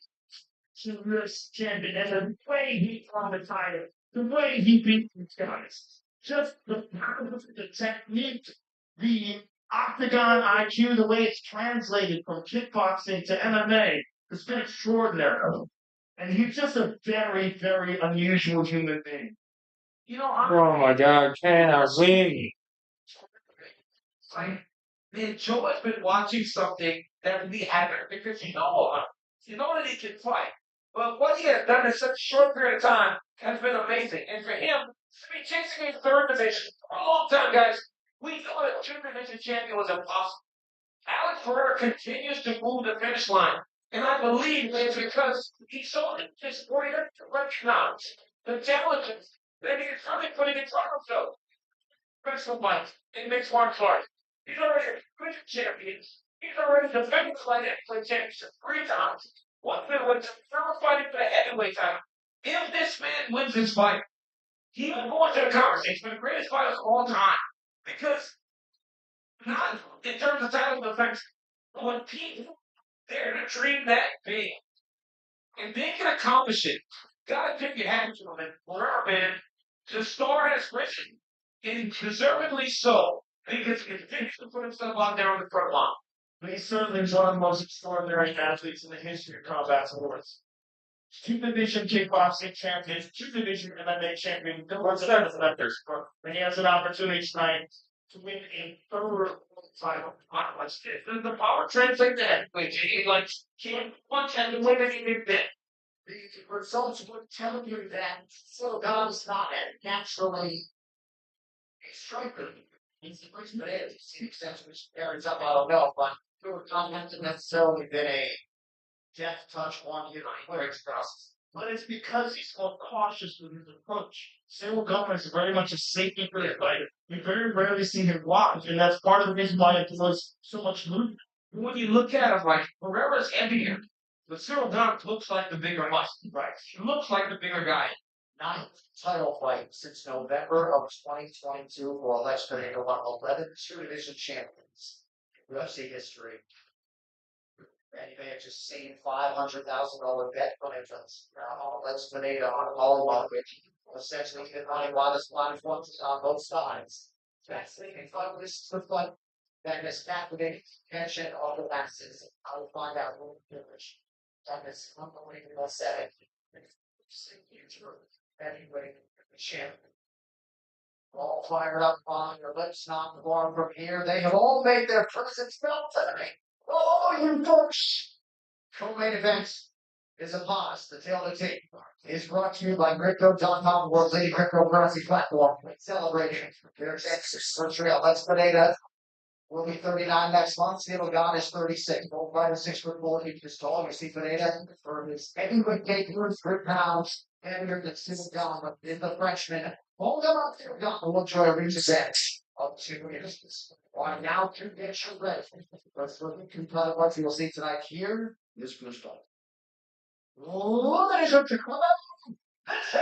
To this champion, and the way he won the title, the way he beat these guys, just the power, the technique, the octagon IQ, the way it's translated from kickboxing to MMA, it's been extraordinary. And he's just a very, very unusual human being.
You know, I'm
Oh my God, can I win?
like, man, Joe has been watching something that we haven't because you know that he can fight. But what he has done in such a short period of time has been amazing. And for him to be chasing a third division for a long time, guys, we know that two division champion was impossible. Alex Ferreira continues to move the finish line. And I believe it's because he's so disappointed to recognize the challenges that he's really putting in front of himself. Professional fight in mixed martial arts. He's already a good champion. He's already defended the light heavyweight championship 3 times. One thing was never fighting for the heavyweight title. If this man wins this fight, he will go into the conversation for the greatest fighters of all time. Because not in terms of title effects, when people dare to dream that big and they can accomplish it, gotta tip your hat to them. And Ferrer, man, the star has risen, and deservedly so, because he continues to put himself out there on the front line.
He's certainly one of the most extraordinary athletes in the history of combat sports. Two division kickboxing champions, two division MMA champion, what's that selectors? And he has an opportunity tonight to win a third title.
The power translates to heavyweight. He like can't punch and win anything big.
The results would tell you that Silga's not naturally a striker. He's the first player to see extension which carries up, I don't know, but Silga hasn't necessarily been a death touch on you know, across.
But it's because he's so cautious with his approach. Cyril Gomez is very much a safety for the fighter. We very rarely see him block, and that's part of the reason why it was so much movement.
When you look at him, like Ferreira's heavier, but Cyril Gomez looks like the bigger muscle.
Right.
He looks like the bigger guy.
Ninth title fight since November of 2022 for Alex Pereira, one of 11 two division champions in UFC history. And you may have just seen $500,000 bet on entrance. Now, Alex Pereira on all of which essentially get money while this line is on both sides. That's the thing. This is the fight that has captivated the attention of the masses. I will find out who will finish. That is unbelievable setting. Heavyweight champion. All fired up on your lips, not warm from here. They have all made their presence felt today. Oh, you folks! Co-main events. is upon us. The tail of the tape is brought to you by Crypto.com, world's leading cryptocurrency platform. Celebrating your chances for trail. Let's Pineda will be 39 next month. Steel God is 36. Both fighters 6'4" inches tall. We see Pineda for his heavyweight debut, 3 pounds heavier than Steel God, but is the Frenchman. Hold him up, Steel God will try to reach his edge of 2 inches. Right now, to get you ready. Let's look at what you'll see tonight here. This boost up. Ladies and gentlemen, this is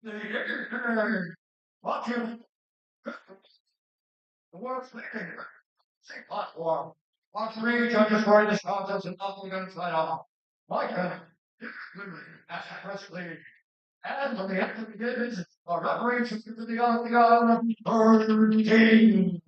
the watching the world's leading platform. Watch three judges for this contest and nothing inside off. Micah, as the press lead. And from the end of the games, our referee took to the octagon, 13.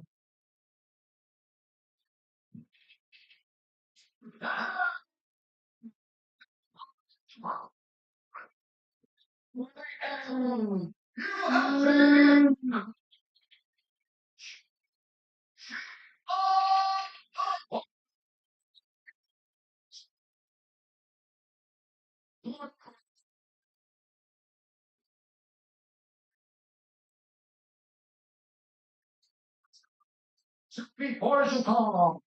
Before the call,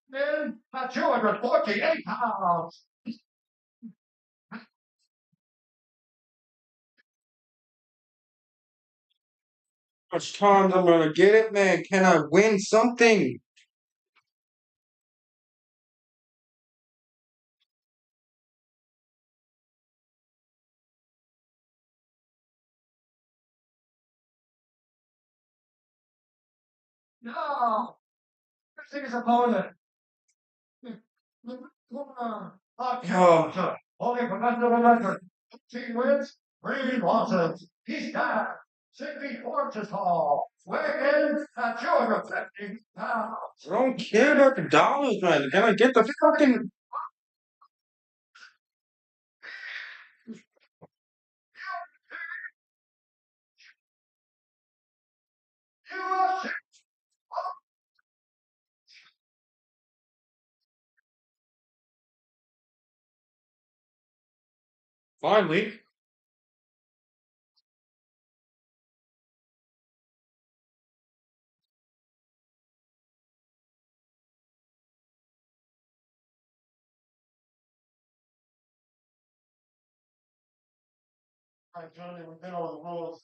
men at 248 pounds.
Much times I'm gonna get it, man. Can I win something?
No, this is opponent. Only professional record. 15 wins, 3 losses. He's down 64 inches tall. Weighing in at 250 pounds.
I don't care about the dollars, man. Can I get the fucking
UFC.
finally?
All right, Johnny, we've been over the rules.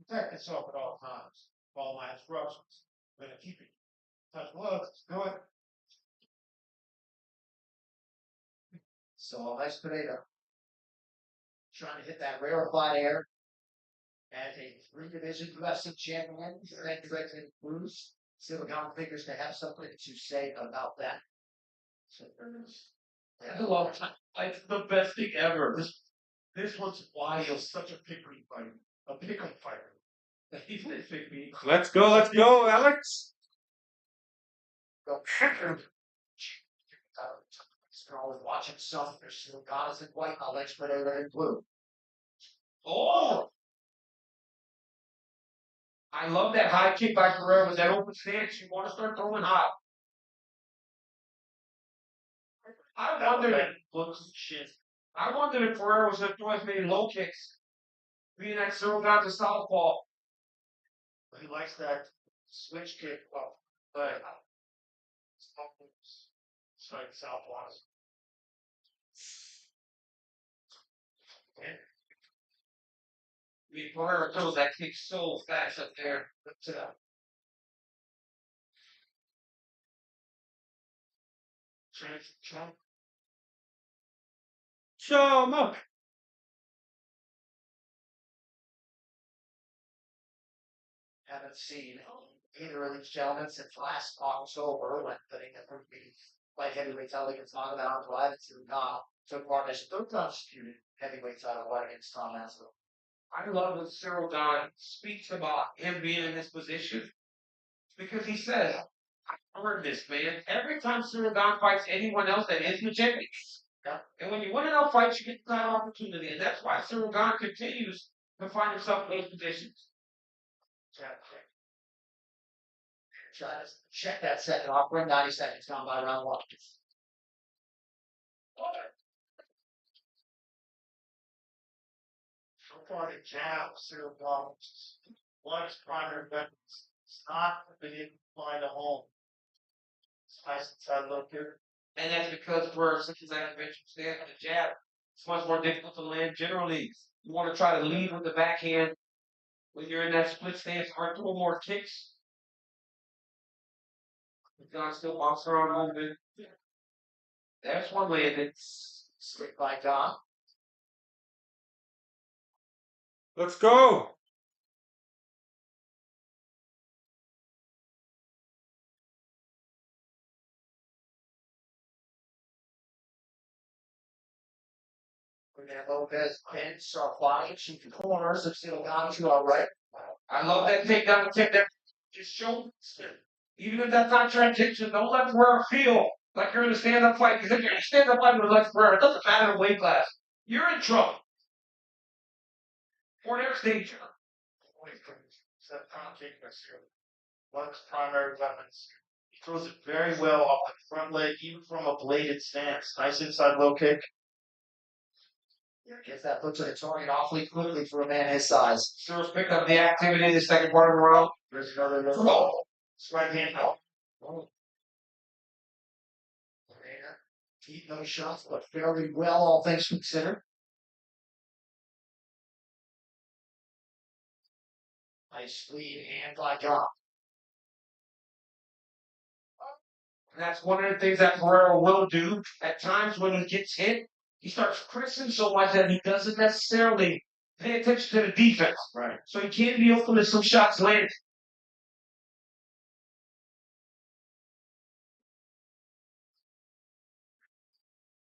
Protect yourself at all times. Follow my instructions. I'm gonna keep it. Touch gloves. Do it. So nice potato. Trying to hit that rarefied air. As a 3-division UFC champion, Frederick Bruce. Silicon figures to have something to say about that. So
That's a long time. It's the best thing ever. This was why he was such a pickle fighter. A pickle fighter. He's this big me.
Let's go, Alex.
go. They're always watching some. There's still guys in white, Alex Pereira in blue.
Oh! I love that high kick by Guerrero with that open stance. You want to start throwing high. I wondered if shit. I wondered if Guerrero was going to throw as many low kicks. Being that Cyril got the southpaw.
He likes that switch kick. Well, but it's like southpaws.
I mean, Guerrero throws that kick so fast up there.
Lift it up. Trump.
Show 'em up.
Haven't seen either of these gentlemen since last October when putting it from the light heavyweight title against Magomed Ankalaev and Tom took part as a 3rd undisputed heavyweight title fight against Tom Aslo.
I love when Cyril Gane speaks about him being in this position because he says, I heard this, man. Every time Cyril Gane fights anyone else that is legitimate, and when you win enough fights, you get that opportunity. And that's why Cyril Gane continues to find himself in those positions.
Try to check that second off. We're 90 seconds gone by round one. So far, the jab, zero problems. One is primary weapons. It's not been able to find a home. It's nice inside look here.
And that's because for such as that conventional stand with the jab, it's much more difficult to land generally. You want to try to lead with the backhand when you're in that split stance or throw more kicks. You can still bounce around a little bit. There's one landed.
Straight by Don.
Let's go.
We have Lopez pin, start flying, shoot the corners, if still down to our right.
I love that takedown tip there. Just show, even if that's not your intention, don't let Ferrer feel like you're in a stand-up fight. Because if you're in a stand-up fight with Lex Ferrer, it doesn't matter the weight class. You're in trouble. Or there's danger.
Set front kick by zero. One of his primary weapons. He throws it very well off the front leg, even from a bladed stance. Nice inside low kick. I guess that looks like it's target awfully quickly for a man his size.
Cyril's picked up the activity in the second part of the round.
There's another look. Oh, right hand out. Oh. Feet, no shots, but fairly well, all things considered. Nice lead hand by John.
And that's one of the things that Ferrer will do. At times when he gets hit, he starts pressing so much that he doesn't necessarily pay attention to the defense.
Right.
So he can be open to some shots landed.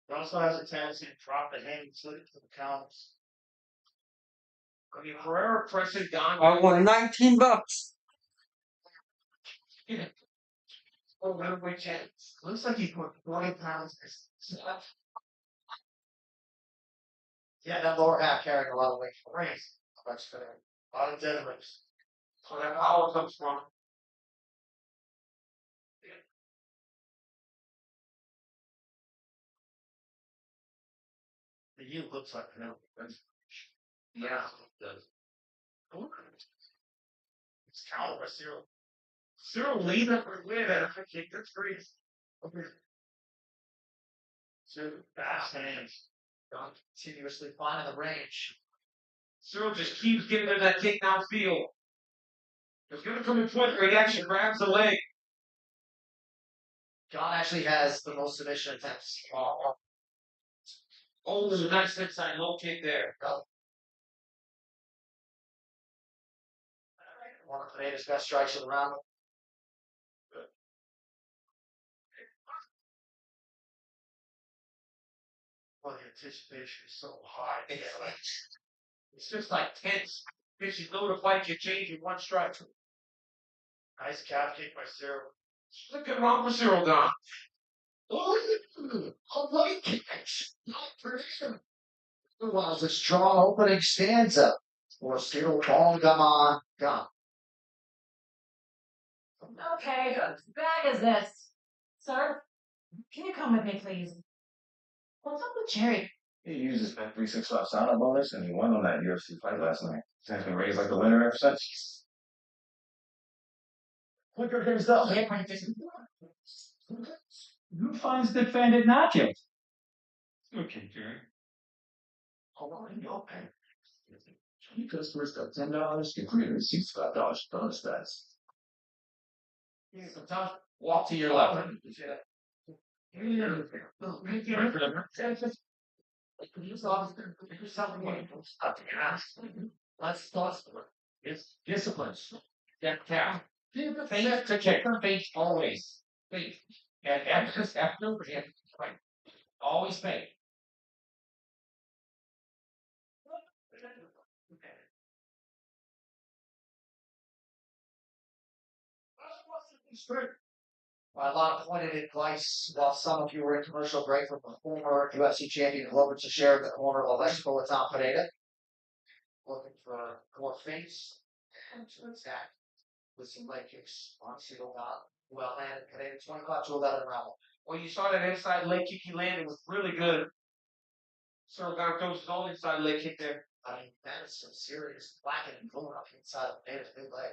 He also has a tendency to drop the hand and slip it to the counters.
I mean, Ferrer pressing Don.
I won $19.
Oh, middleweight chance.
Looks like he put 40 pounds. Yeah, that lower half carrying a lot of weight for race. That's fair. A lot of deadlifts.
So that power comes from.
The yield looks like an
Yeah, it does.
It's counter by zero.
Cyril leading up for win at a kick. That's great.
Okay. So fast hands. Don continuously finding the range.
Cyril just keeps getting into that takedown feel. There's going to come a point where he actually grabs the leg.
John actually has the most submission attempts.
Oh, there's a nice inside low kick there.
One of Pineda's best strikes of the round. Well, the anticipation is so high.
It's just like tense. Because you know the fight can change in one strike.
Nice calf kick by Cyril.
It's a good round for Cyril, Don.
Oh, light kicks. Not for him. Otherwise, a strong opening stanza. Or Cyril calling them on. Gone.
Okay, whose bag is this? Sir, can you come with me, please? What's up with Jerry?
He used his Bet 365 sign-up bonus and he won on that UFC fight last night. He's been raised like the winner ever since.
Quicker hands up.
Who finds defendant not guilty? Okay, Jerry.
Hold on, you'll pay. 20 customers got $10, get $365 bonus bets.
Sometimes walk to your left.
Let's toss it's discipline.
Get tap. Face to kick. Face always. Face. And after right. Always face.
A lot of pointed advice while some of you were in commercial break from the former UFC champion Robert Teixeira in the corner of Alexico with Tom Pineda. Looking for more face and to attack.
with some leg kicks on Cyril Gane. Well, man, today 25 to 11 round.
When you saw that inside leg kick he landed, it was really good. Cyril Gane throws his own inside leg kick there.
I mean, that is some serious whacking and pulling up inside of Dave's big leg.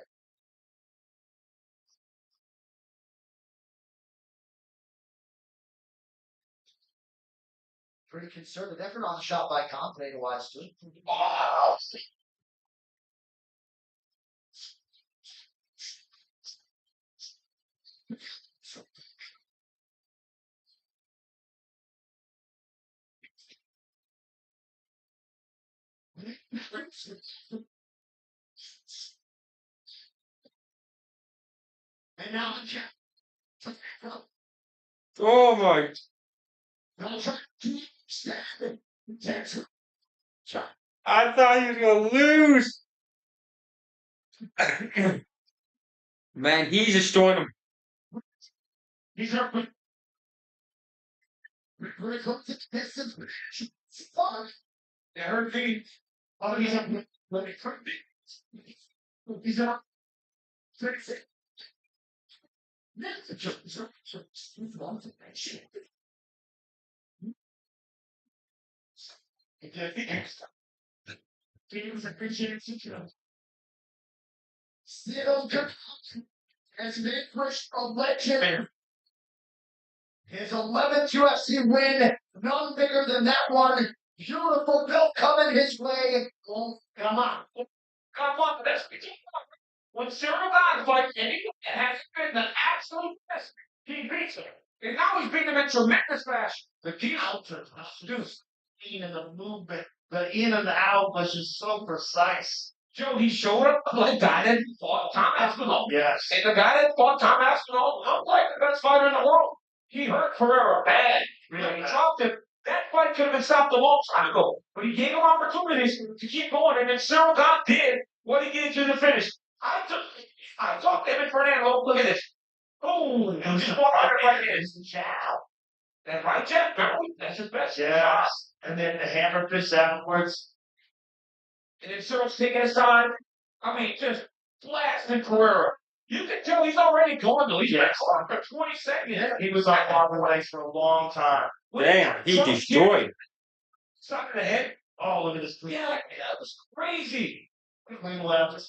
Pretty conservative effort on the shot by Gane today, wise too. Oh! And now
Oh my! I thought he was gonna lose. Man, he's destroying him.
he's up with really close to distance. Fuck!
It hurt me.
Oh, he's up with let me hurt me. He's up. Fix it. Still has been pushed from legend. His 11th UFC win, none bigger than that one. Beautiful belt coming his way. Oh, come on.
Come on, that's when Cyril Gane fights anyone that hasn't been the absolute best, he beats him. And now he's beating him in tremendous fashion.
The counters, the speed and the movement, the in and out was just so precise.
Joe, he showed up like the guy that fought Tom Aspinall.
Yes.
And the guy that fought Tom Aspinall looked like the best fighter in the world. He hurt Pereira bad.
Really
He
bad.
dropped him. That fight could have been stopped a long time ago. But he gave him opportunities to keep going. And then Cyril Gane did what he did to the finish. I talked to him and Fernando. Look at this. Oh, and just 100 right there.
Jab.
That right jab, that's his best.
Yes. And then the hammer fist afterwards.
And then Cyril's taking his time. I mean, just blasting Pereira. You can tell he's already going though. He's been going for 20 seconds.
Yeah, he was on bottom legs for a long time.
Damn, he destroyed.
Stop in the head.
Oh, look at this.
Yeah, that was crazy.
Clean left.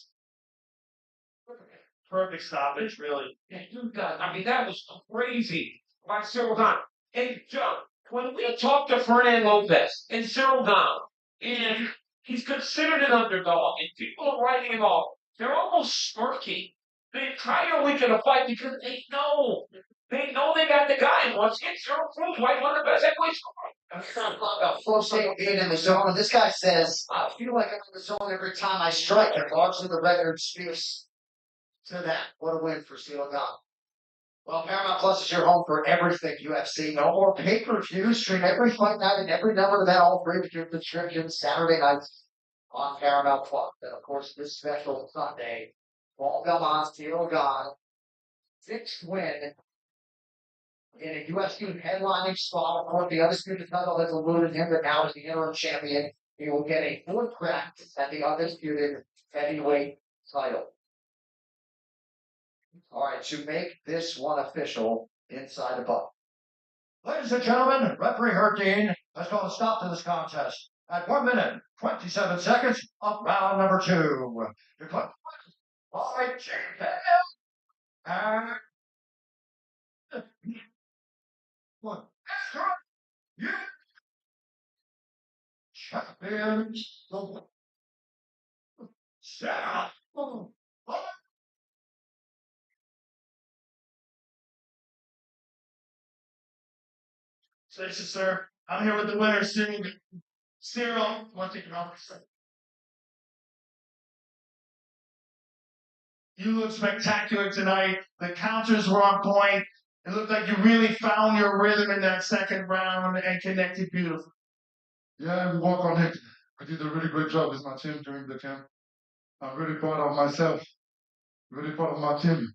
Perfect stoppage, really.
Yeah, you guys, I mean, that was crazy by Cyril Gane. And John, when we talked to Fernand Lopez and Cyril Gane, and he's considered an underdog, and people are writing him off, they're almost smirky the entire week of the fight because they know they got the guy. And once again, Cyril proves why he's one of the best heavyweights.
A flow state being in the zone. This guy says, I feel like I'm in the zone every time I strike. And largely the record speaks to that. What a win for Cyril Gane. Well, Paramount Plus is your home for everything UFC. No more pay-per-view. Stream every fight night and every number of that all free with your subscription Saturday nights on Paramount Plus. And of course, this special Sunday, Paul Belmont's Cyril Gane, 6th win in a UFC headlining spot. Of course, the undisputed title has eluded him, but now as the interim champion, he will get a fourth crack at the undisputed heavyweight title. All right, to make this one official, inside the buck. Ladies and gentlemen, referee Hurtine has called a stop to this contest at 1 minute, 27 seconds of round number 2. Declared by champion and one extra you champions the Sarah. Thank you, sir. I'm here with the winner, Cyril. Want to take it off? You look spectacular tonight. The counters were on point. It looked like you really found your rhythm in that second round and connected beautifully.
Yeah, we work on it. I did a really great job with my team during the camp. I'm really proud of myself. Really proud of my team.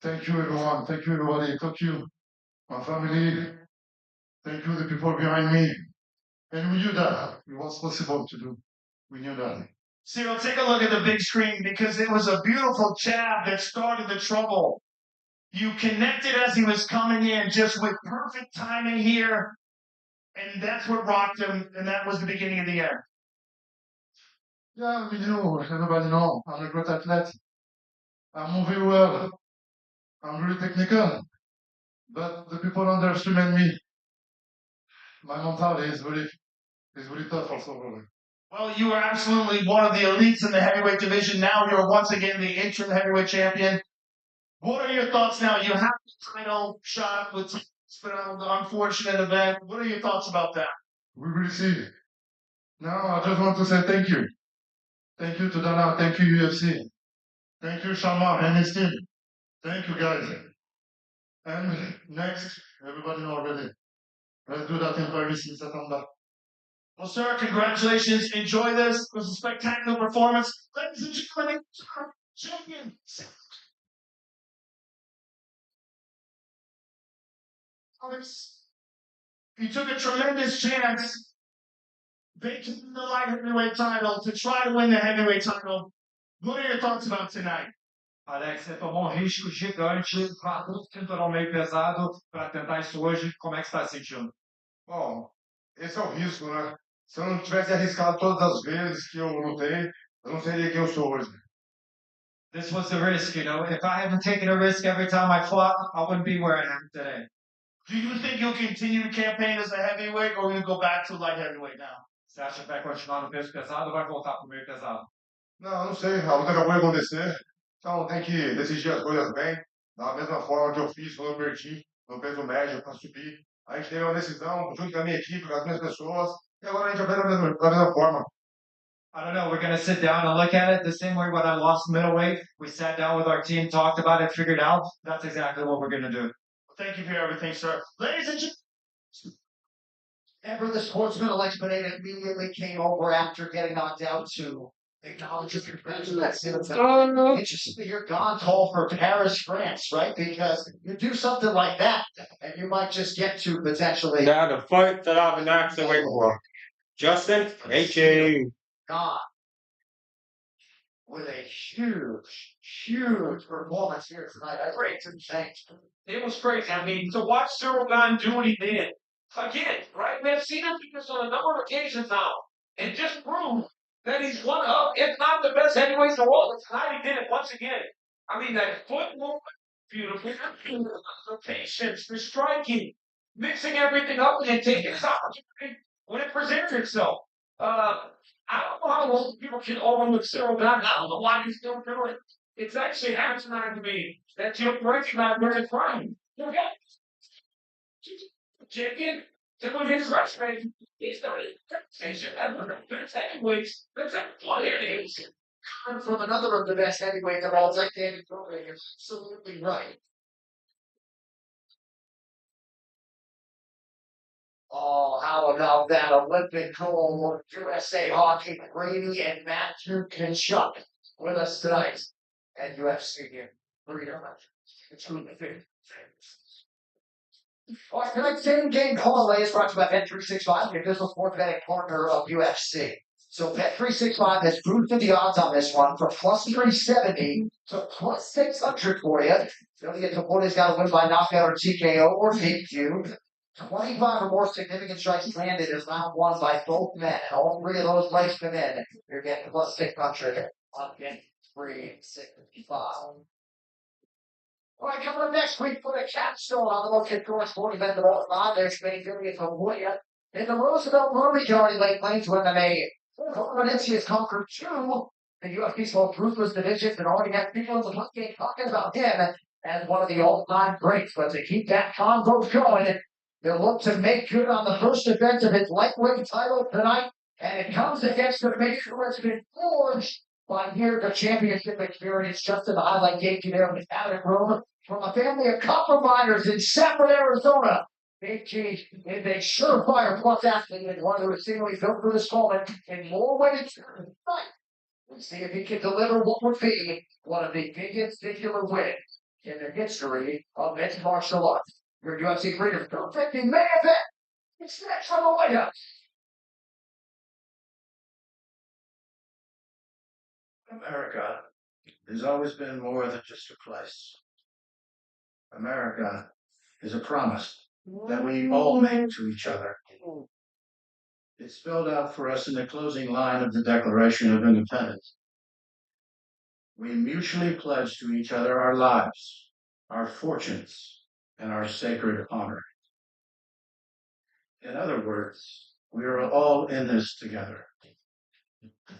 Thank you, everyone. Thank you, everybody. Thank you, my family. Thank you, the people behind me. And we knew that it was possible to do. We knew that.
Cyril, take a look at the big screen because it was a beautiful jab that started the trouble. You connected as he was coming in just with perfect timing here. And that's what rocked him. And that was the beginning of the end.
Yeah, we do. Everybody know. I'm a great athlete. I move very well. I'm really technical. But the people underestimate me. My mentality is really tough also.
Well, you are absolutely one of the elites in the heavyweight division. Now you're once again the interim heavyweight champion. What are your thoughts now? You have the title shot with it's been an unfortunate event. What are your thoughts about that?
We will see. Now I just want to say thank you. Thank you to Dana. Thank you, UFC. Thank you, Shamar and his team. Thank you, guys. And next, everybody know already. Let's do that in Paris in September.
Well, sir, congratulations. Enjoy this. It was a spectacular performance. Ladies and gentlemen, champion. He took a tremendous chance vacating the light heavyweight title to try to win the heavyweight title. What are your thoughts about tonight?
Alex, você tomou um risco gigante para o cinturão meio pesado para tentar isso hoje. Como é que você está se sentindo?
Bom, esse é o risco, né? Se eu não tivesse arriscado todas as vezes que eu lutei, eu não seria quem eu sou hoje.
This was the risk, you know. If I hadn't taken a risk every time I fought, I wouldn't be where I am today.
Do you think you'll continue to campaign as a heavyweight or will you go back to light heavyweight now?
Você acha que vai continuar no peso pesado ou vai voltar para o meio pesado?
Não, não sei. A luta acabou de acontecer. Então tem que decidir as coisas bem. Da mesma forma que eu fiz quando eu perdi no peso médio para subir. A gente teve uma decisão junto com a minha equipe, com as minhas pessoas. E agora a gente vai da mesma forma.
I don't know. We're going to sit down and look at it the same way when I lost middleweight. We sat down with our team, talked about it, figured out. That's exactly what we're going to do.
Thank you for everything, sir. Ladies and gentlemen.
Ever the sportsman Alex Pineda immediately came over after getting knocked out to acknowledge his congratulations. Interesting, you're gone call for Paris, France, right? Because you do something like that, and you might just get to potentially
Now the fight that I've been actually waiting for. Justin H.A.
gone with a huge performance here tonight. I rate him thanks.
It was crazy. I mean, to watch Cyril Gane do what he did again, right? We have seen him do this on a number of occasions now, and just prove that he's one of, if not the best heavyweight in the world. And tonight he did it once again. I mean, that foot movement, beautiful. The patience, the striking, mixing everything up and then taking his opportunity when it presents itself. I don't know how long people can overlook Cyril Gane. I don't know why he's still doing it. It's actually asinine to me that you recognize where it's from. Okay. Chicken, to his resume, he's the station ever. Best heavyweights, best players.
Coming from another of the best heavyweights of all time, David Bowie, you're absolutely right. Oh, how about that Olympic gold USA hockey, Brady and Matthew Kinchuk with us tonight at UFC here. It's really big. Our tonight's same-game parlay is brought to you by Bet365, the official sports betting partner of UFC. So Bet365 has boosted the odds on this one from plus 370 to plus 600 for you. Don't forget Topote's got to win by knockout or TKO or DQ. 25 or more significant strikes landed is round one by both men. All three of those legs come in. You're getting plus 600 on Bet365. All right, coming up next week for the capstone on the local tour sporting event of all time. There's Spain affiliate from William in the Roosevelt Murray County Lake Plains MMA. Valencia has conquered two the UFC's most ruthless divisions and already has people in the hunt game talking about him as one of the all-time greats. But to keep that combo going, they'll look to make good on the first defense of his lightweight title tonight, and it comes against the make sure it's been forged by years of championship experience. Just in the highlight game there with Adam Room from a family of copper miners in Safford, Arizona. Big G is a surefire plus athlete and one who is seemingly built for this moment in more ways than tonight. We'll see if he can deliver what would be one of the biggest singular wins in the history of mixed martial arts. Your UFC Freedom perfecting main event. It's next on the White House.
America has always been more than just a place. America is a promise that we all make to each other. It's spelled out for us in the closing line of the Declaration of Independence. We mutually pledge to each other our lives, our fortunes, and our sacred honor. In other words, we are all in this together.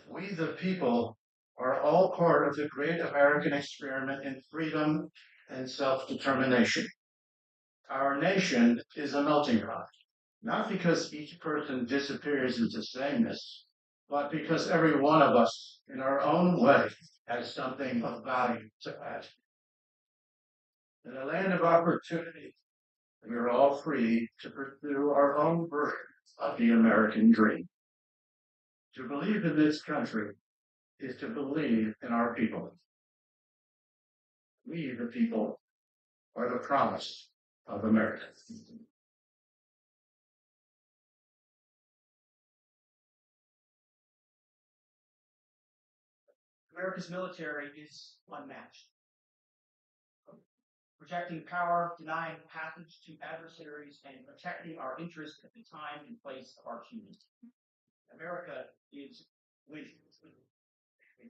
We, the people, are all part of the great American experiment in freedom and self-determination. Our nation is a melting pot, not because each person disappears into sameness, but because every one of us, in our own way, has something of value to add. In a land of opportunity, we are all free to pursue our own version of the American dream. To believe in this country is to believe in our people. We, the people, are the promise of America.
America's military is unmatched. Projecting power, denying passage to adversaries, and protecting our interests at the time and place of our choosing. America is winning.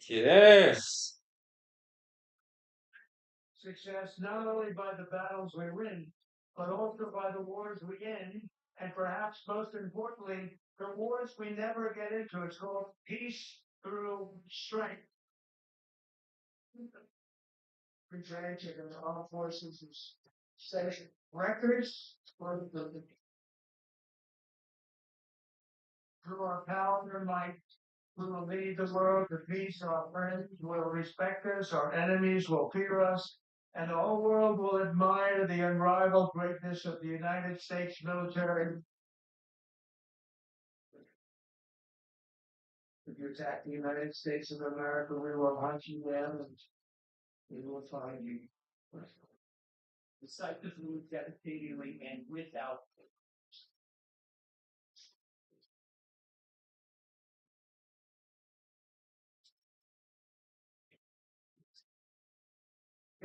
Yes.
Success not only by the battles we win, but also by the wars we end, and perhaps most importantly, the wars we never get into. It's called peace through strength. Presented in the armed forces is set records for the through our power and might. We will lead the world to peace. Our friends will respect us. Our enemies will fear us. And the whole world will admire the unrivaled greatness of the United States military. If you attack the United States of America, we will hunt you down and we will find you. Decisively, devastatingly, and without.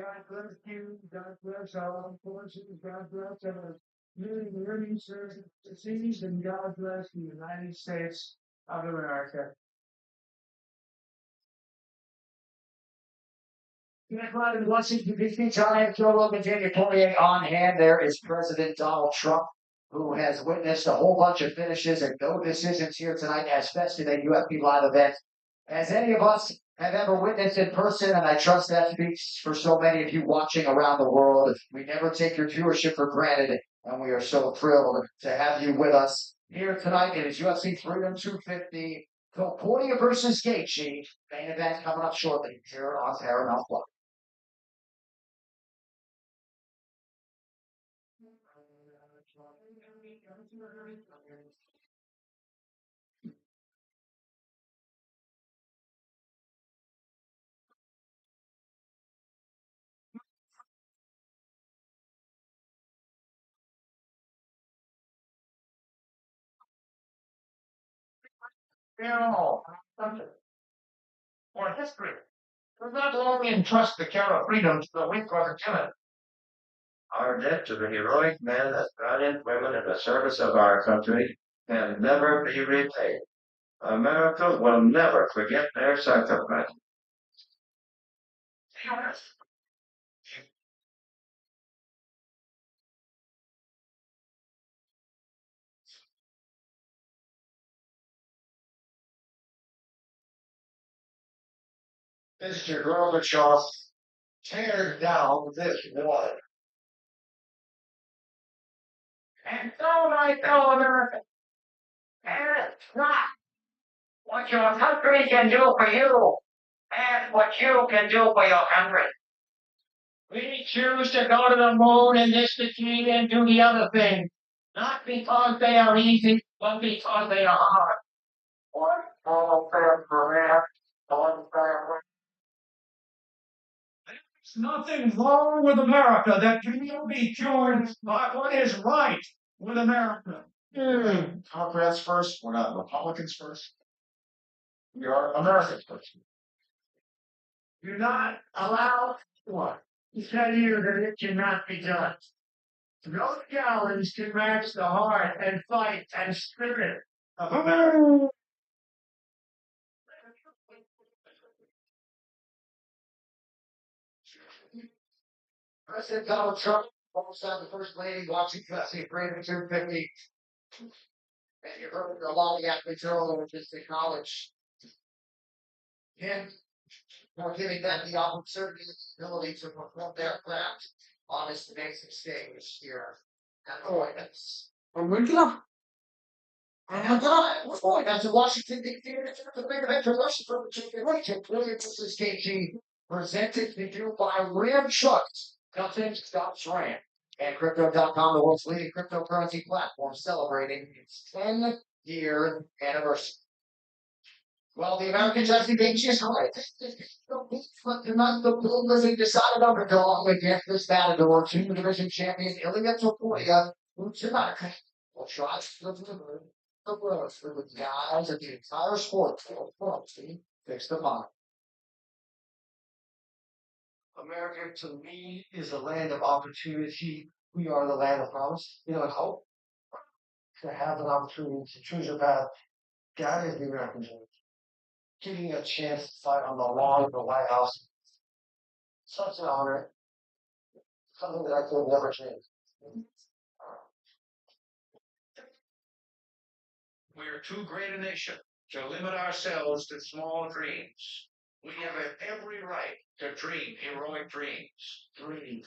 God bless you. God bless our armed forces. God bless our many learning services, and God bless the United States of America. In Washington, D.C., Giant Joe Rogan, Virginia Poirier on hand. There is President Donald Trump, who has witnessed a whole bunch of finishes and no decisions here tonight as festive a UFC live event as any of us have ever witnessed in person, and I trust that speaks for so many of you watching around the world. We never take your viewership for granted, and we are so thrilled to have you with us here tonight. It is UFC Freedom 250, Poirier versus Gaethje. Main event coming up shortly here on Paramount Plus. For history, does not long entrust the care of freedom to the weak or the timid.
Our debt to the heroic men and valiant women in the service of our country can never be repaid. America will never forget their sacrifice. Mr. Gorbachev, tear down this wall. And so, my fellow Americans, ask not what your country can do for you, ask what you can do for your country. We choose to go to the moon in this decade and do the other thing, not because they are easy, but because they are hard. One small step for man, one step for
There's nothing wrong with America that can be joined by what is right with America.
Democrats first, we're not Republicans first. We are Americans first.
Do not allow what? He said here that it cannot be done. No challenge can match the heart and fight and spirit of America. President Donald Trump, alongside the First Lady, watching UFC Freedom 250. And you heard a lot of the athletes earlier just acknowledge him for giving them the opportunity and ability to perform their craft on this amazing stage here at Holiness. Boy, that's in Washington, D.C. The big event for Russia for the generation. This is KG presented to you by Ram Trucks. Company stops Ram. And Crypto.com, the world's leading cryptocurrency platform, celebrating its 10-year anniversary. Well, the American Jesse Beach is high. But tonight, the Pumas have decided underdog against this Matador, two division champion, Ilya Topuria, who tonight will try to deliver the world for the guys of the entire sport field. Fix the mind. America, to me, is a land of opportunity. We are the land of promise, and hope. To have an opportunity to choose your path, that is the American dream. Giving a chance to fight on the lawn of the White House, such an honor, something that I could never change.
We are too great a nation to limit ourselves to small dreams. We have every right to dream heroic dreams.
Dream.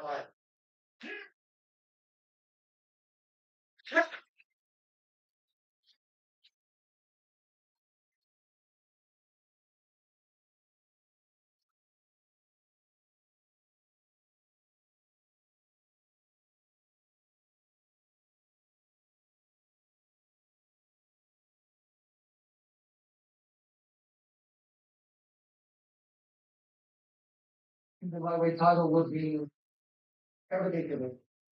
God. The lightweight title would be everything to me.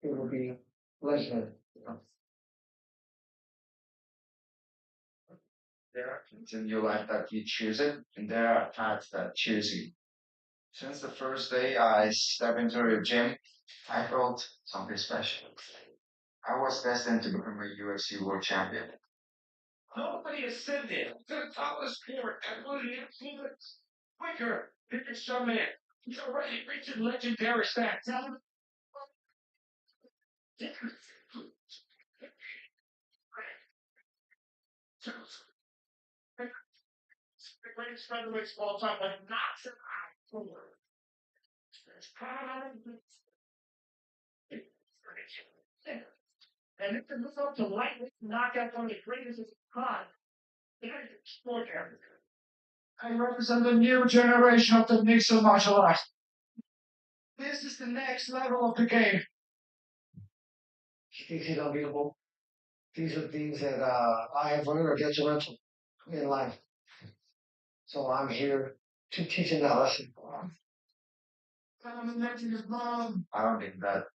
It would be legendary.
There are things in your life that you choose it, and there are times that choose you. Since the first day I stepped into the gym, I felt something special. I was destined to become a UFC world champion.
Nobody has said this. The tallest sport and one of the influence. Quicker, pick a summit. He's already reaching legendary stats. The greatest featherweights of all time, but not survive. And if it moves up to lightweight knockout one of the greatest of all time, it is extraordinary.
I represent the new generation of the mixed martial arts. This is the next level of the game.
He thinks he's unbeatable. These are things that I have learned are detrimental in life. So I'm here to teach him that lesson.
I don't think that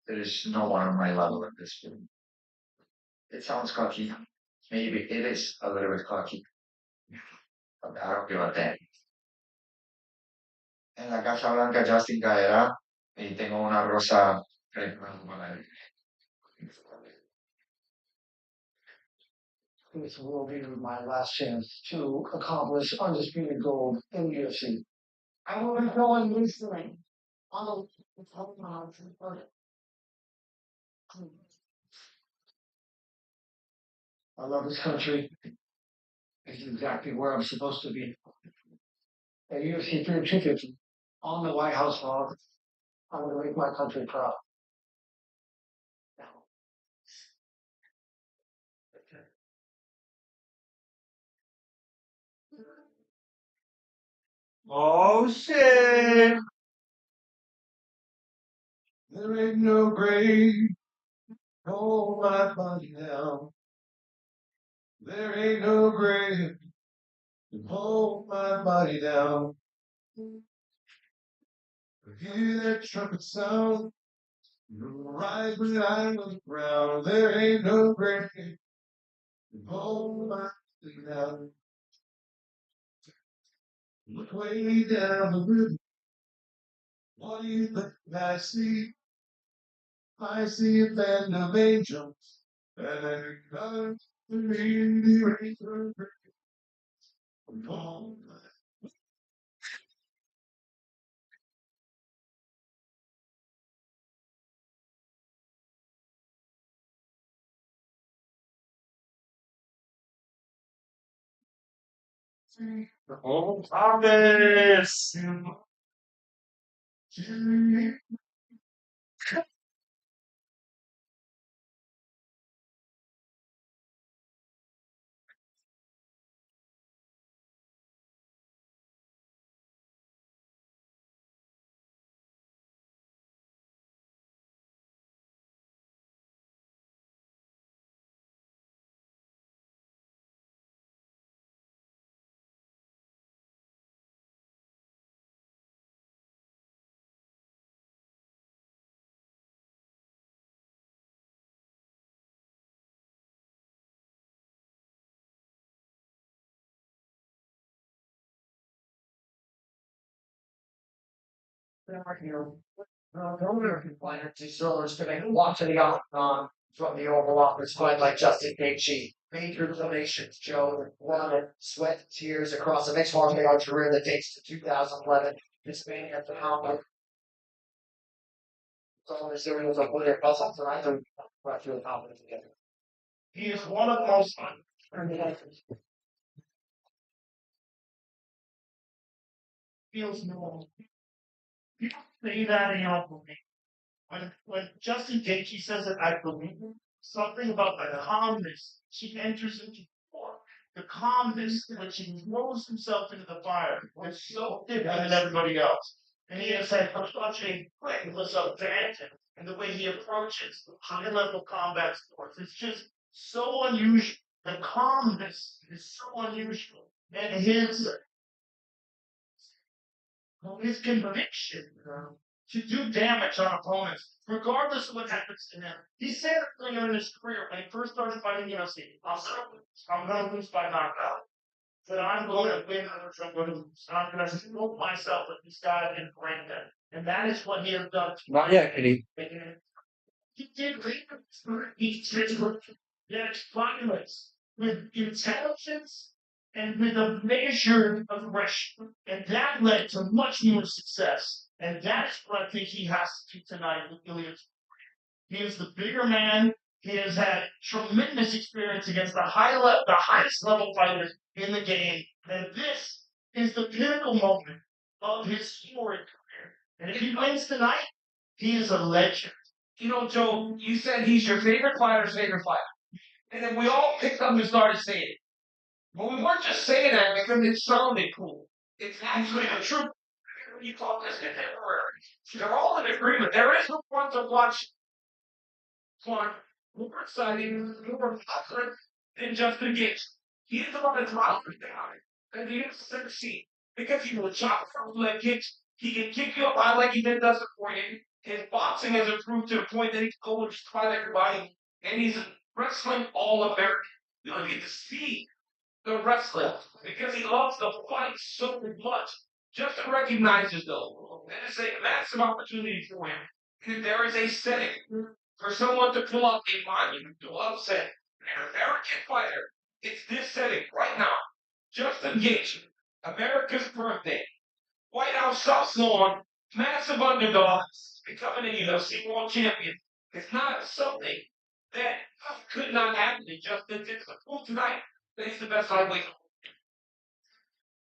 there is no one on my level at this point. It sounds cocky. Maybe it is a little bit cocky, but I don't give a damn. En la Casa Blanca, Justin caerá y tengo una rosa.
This will be my last chance to accomplish undisputed gold in the UFC. I will be going recently on the telephone. I love this country. It's exactly where I'm supposed to be. At UFC 250 on the White House lawn. I'm going to make my country proud.
Oh shit! There ain't no grave. Hold my body down. There ain't no grave. Hold my body down. Hear that trumpet sound. Right when I look around, there ain't no grave. Hold my body down.
Look way down the river. What do you think I see? I see a band of angels. And they come to me in the rain.
Oh, Thomas!
Governor wanted to serve to make watch of the Octagon from the Oval Office fight like Justin Gaethje. Major donations, Joe, blood, sweat, tears across a mixed martial arts career that dates to 2011. This man had the humble. So this area was like one of their puzzles, and I don't feel confident together.
He is one of the most feels normal. People say that, when Justin Gaethje says it, I believe him. Something about the calmness she enters into war. The calmness when she throws himself into the fire is so different than everybody else. And he has had such a reckless advantage in the way he approaches high level combat sports. It's just so unusual. The calmness is so unusual. And his conviction to do damage on opponents, regardless of what happens to him. He said earlier in his career, when he first started fighting UFC, I'm going to lose by knockout. That I'm going to win, I'm going to lose. And I'm going to smoke myself with this guy in Brandon. And that is what he has done.
Not yet, Kitty.
He did he that's violence with intelligence and with a measured aggression. And that led to much more success. And that's what I think he has to do tonight with Ilya's. He is the bigger man. He has had tremendous experience against the highest level fighters in the game. And this is the pinnacle moment of his storied career. And if he wins tonight, he is a legend.
Joe, you said he's your favorite fighter's favorite fighter. And then we all picked up and started saying it. But we weren't just saying that because it sounded cool. It's actually the truth. You call this contemporary. They're all in agreement. There is no one to watch one more exciting, more popular than Justin Gaethje. He is about to drop it down. And he is succeed. Because he will chop from leg kicks. He can kick you up high like he did Dustin Poirier. His boxing has improved to the point that he can go and just try everybody. And he's wrestling all American. You'll get to see the wrestling because he loves the fight so much. Justin recognizes though that it's a massive opportunity for him. And there is a setting for someone to pull up a monumental upset. An American fighter. It's this setting right now. Justin Gaethje, America's birthday. White House South Lawn, massive underdog, becoming a UFC world champion. It's not something that could not happen to Justin. It's a proof tonight that he's the best lightweight.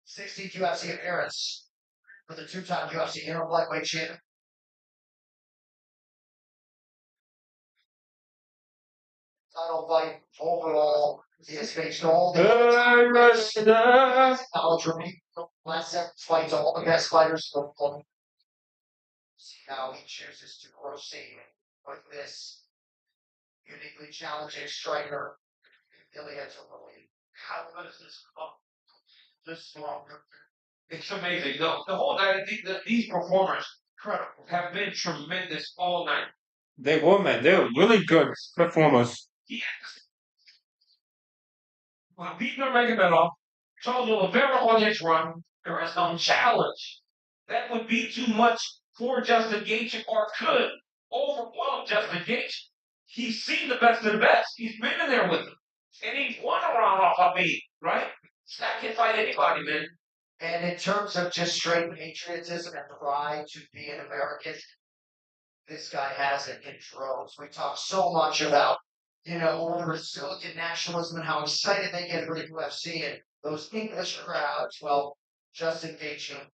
16th UFC appearance for the two-time UFC interim lightweight champion. Title fight overall. He has faced all the college rookie. Last 7 fights, all the best fighters in the world. See how he chooses to proceed with this uniquely challenging striker. Ilya Topuria.
How good is this club? This long.
It's amazing. The whole night, these performers
Incredible.
have been tremendous all night.
They were, man. They were really good performers.
Yes. Well, Peter Megamenov Total Rivera on his run. There is no challenge. That would be too much for Justin Gaethje or could overwhelm Justin Gaethje. He's seen the best of the best. He's been in there with them. And he's won a round off of me, right? That can fight anybody, man.
And in terms of just straight patriotism and pride to be an American, this guy has it in droves. We talk so much about, Brazilian nationalism and how excited they get for the UFC and those English crowds. Well, Justin Gaethje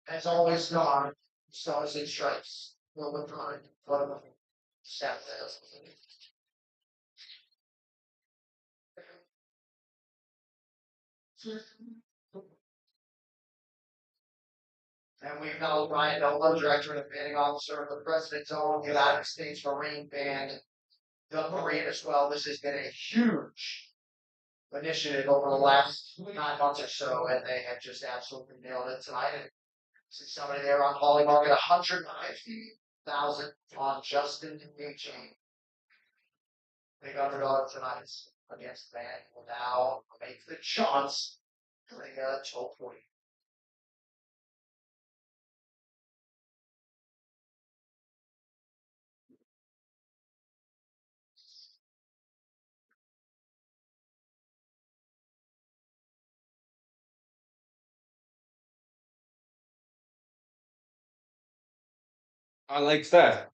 has always gone stars and stripes. Well, with pride, what South And we've got Ryan Nola, Director and Commanding Officer of the President's own United States Marine Band, the Marine as well. This has been a huge initiative over the last 9 months or so, and they have just absolutely nailed it tonight. And see somebody there on Holly Market, 150,000 on Justin Gaethje. Big underdog tonight against Van will now make the chance to the top 40.
I like that.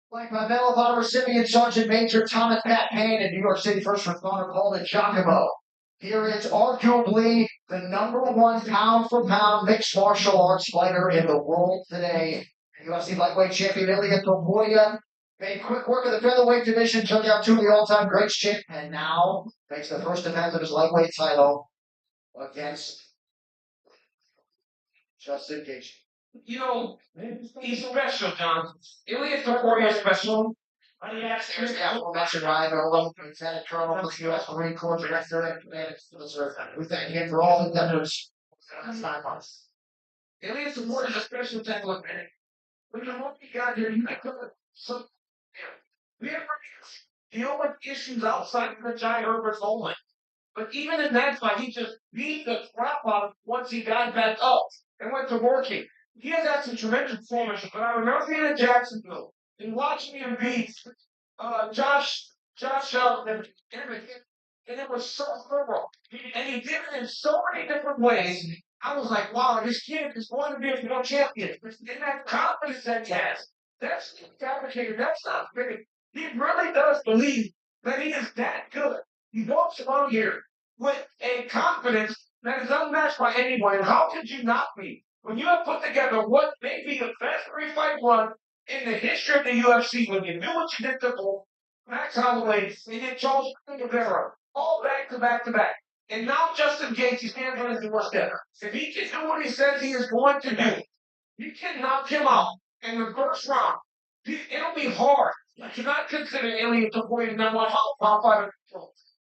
Like my Medal of Honor recipient, Sergeant Major Thomas Pat Payne, and New York City first responder Paul Giacomo. Here is arguably the #1 pound for pound mixed martial arts fighter in the world today. UFC lightweight champion Ilya Topuria made quick work of the featherweight division, took out two of the all-time greats, Chip, and now makes the first defense of his lightweight title against Justin Gaethje.
He's special, John. Ilya Topuria is special.
Here's the aforementioned Ryan Nola, Lieutenant Colonel of the U.S. Marine Corps Director and Commanding Officer. We thank him for all the efforts in the last 9 months.
Ilya Topuria is a special technical man. When you look at God here, you can put some. We have deal with issues outside of the Jai Herbert's only. But even in that fight, he just beat the crap out of him once he got back up and went to working. He has had some tremendous performance, but I remember being in Jacksonville and watching him beat Josh and it was so thorough. And he did it in so many different ways. I was like, wow, this kid is going to be a world champion. And that confidence that he has, that's fabricated. That's not fake. He really does believe that he is that good. He walks around here with a confidence that is unmatched by anyone. And how could you not be? When you have put together what may be the best three-fight run in the history of the UFC when you knew what you did to Max Holloway and then Charles Oliveira, all back to back to back. And now Justin Gaethje's hands on his doorstep. If he can do what he says he is going to do, you can knock him out in the first round. It'll be hard. I cannot consider Alien to win number one top five.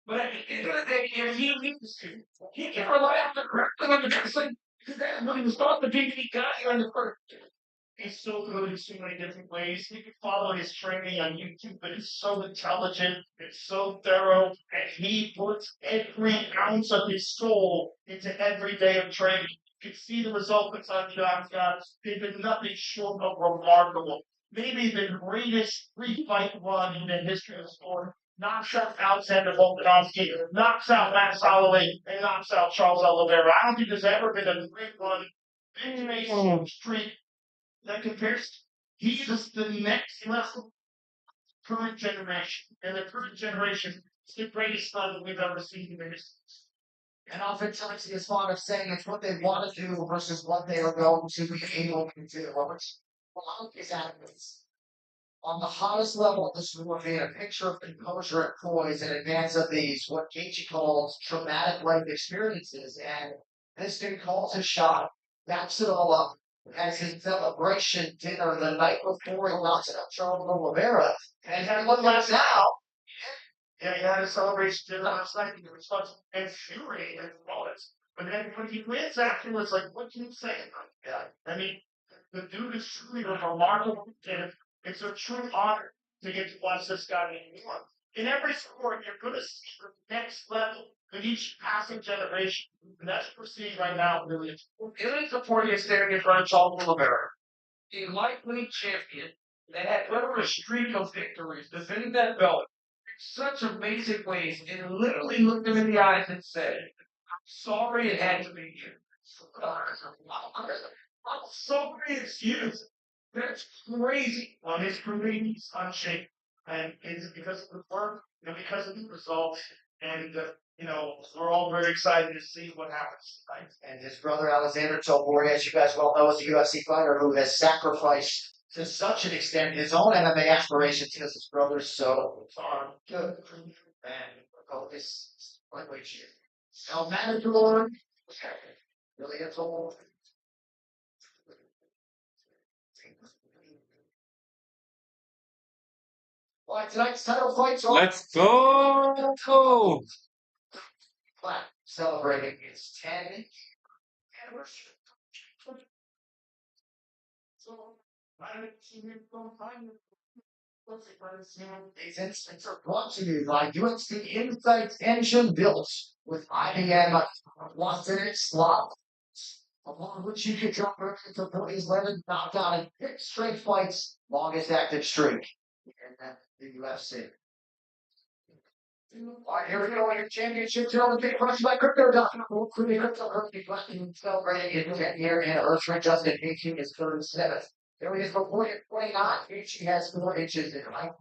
But at the end of the day, if he needs to, he can rely on the grappling and the wrestling because that's when he was thought the big he got here in the first.
He's so good in so many different ways. You can follow his training on YouTube, but it's so intelligent, it's so thorough, and he puts every ounce of his soul into every day of training. You can see the results on John's guys. They've been nothing short of remarkable. Maybe the greatest three-fight run in the history of the sport. Knocks out Alexander Volkanovski, knocks out Max Holloway, and knocks out Charles Oliveira. I don't think there's ever been a great run, victory streak that compares. He is the next level current generation, and the current generation is the greatest level we've ever seen in the history.
And oftentimes it's fond of saying it's what they want to do versus what they are going to be able to do. A lot of these athletes on the highest level of the sport made a picture of composure and poise in advance of these, what Gaethje calls traumatic life experiences. And this dude calls his shot, backs it all up, has his celebration dinner the night before he knocks out Charles Oliveira. And look at now.
Yeah, he had a celebration dinner last night. He was fucking infuriated at the moment. But then when he wins afterwards, like, what can you say about that? I mean, the dude is truly a remarkable kid. It's a true honor to get to watch this guy anymore. In every sport, you're going to see the next level with each passing generation. And that's what we're seeing right now, really.
Alien Kaportia is standing in front of Charles Oliveira, a lightweight champion that had went on a streak of victories, defending that belt such amazing ways and literally looked him in the eyes and said, I'm sorry it had to be you. I'm sorry it's you. That's crazy.
On his career, he's unshaken. And it's because of the work and because of the results. And, we're all very excited to see what happens tonight.
And his brother Alexander Topuria, as you guys well know, is a UFC fighter who has sacrificed to such an extent his own MMA aspirations because his brother's so good. And this lightweight shit. El Matador really gets old. All right, tonight's title fight's on.
Let's go.
Celebrating its 10th anniversary. These incidents are brought to you by UFC Insights Engine built with IBM Watson slot, upon which you can jump into Billy's Leonard knockout and pick straight fights, longest active streak in the UFC. All right, here we go. Your championship on the big question by Crypto.com. Cryptocurrency collecting celebrating its 10-year anniversary. Justin Gaethje is 37th. There he is before 29. Gaethje has 4 inches in height.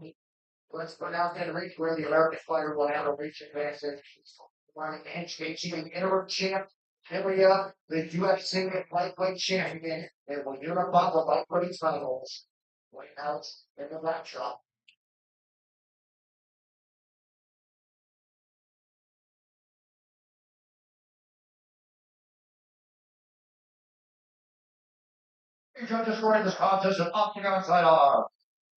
Let's put out that reach where the American fighter will have a reach advantage. Running inch Gaethje, an interim champ. Ilya, the UFC lightweight champion, and will unify the lightweight titles. Right out in the backdrop.
The judges scoring this contest of octagon side are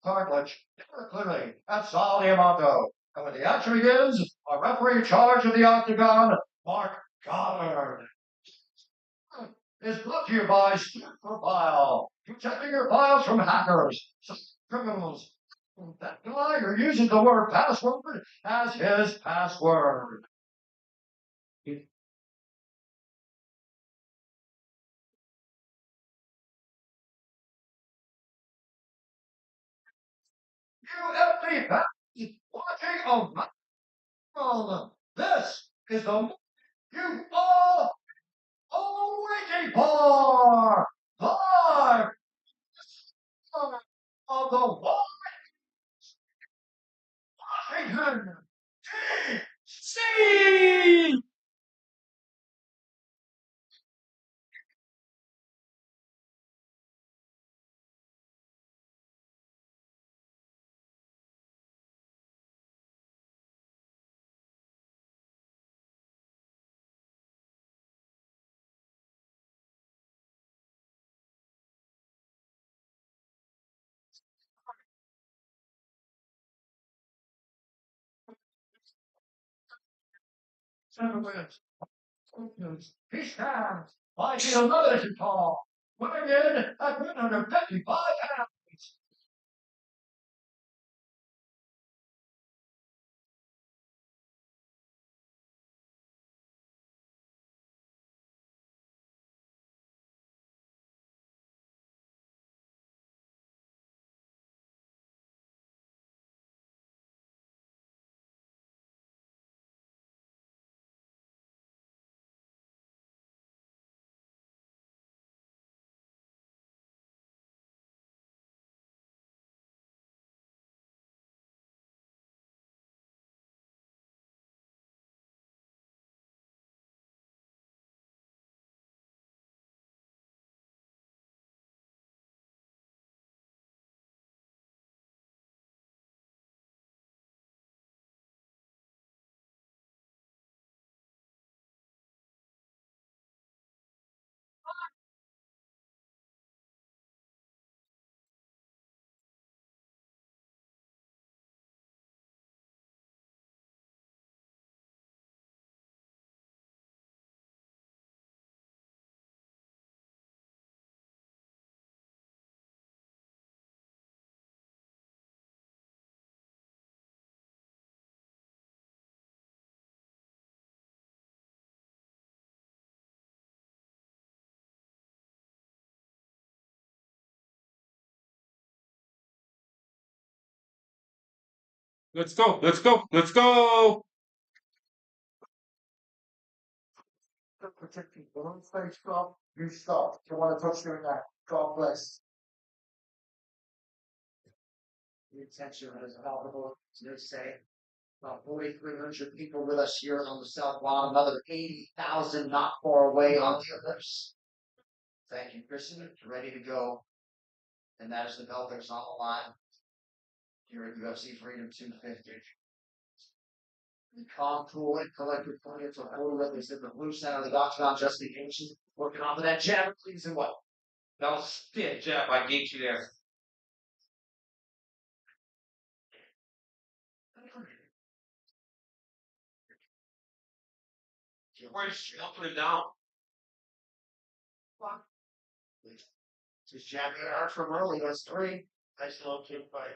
Cartilage, clearly, that's Sal Diamato. And when the action begins, our referee in charge of the octagon, Mark Goddard, is brought to you by Super File, protecting your files from hackers, criminals. That guy who uses the word password as his password. UFC fans watching on microphone. This is the you all waiting for. Live of the Washington
See.
7 wins. Peace time. Fighting another call. Weighing in at 155 pounds.
Let's go. Let's go. Let's go.
Protecting one face drop, you stop. You want to touch your neck. God bless. The attention is palpable, as they say. About 4,300 people with us here on the South Lawn, another 80,000 not far away on the others. Thank you, Kristen. Ready to go. And that is the bell that's on the line here at UFC Freedom 250. The calm, cool, and collected players are holding up. They said the blue center of the octagon, justification, working off of that jab, please and well.
That was a stiff jab by Gaethje there. Where's she up and down?
Just jabbing it hard from early. That's 3.
Nice little kick by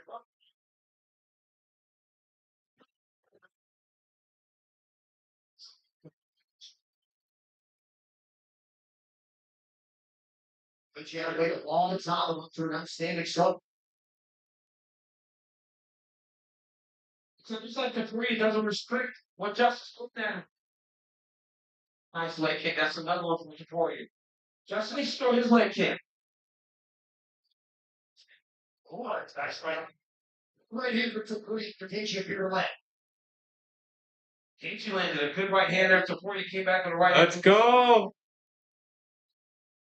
But you had to wait a long time to look through an outstanding show.
So just like the 3, it doesn't restrict what Justice put down. Nice leg kick. That's another one from Victoria. Justice needs to throw his leg kick.
Oh, that's nice, right? Right here for Takuya for Gaethje if you're left.
Gaethje landed a good right hand there. Victoria came back on the right
Let's
hand.
go.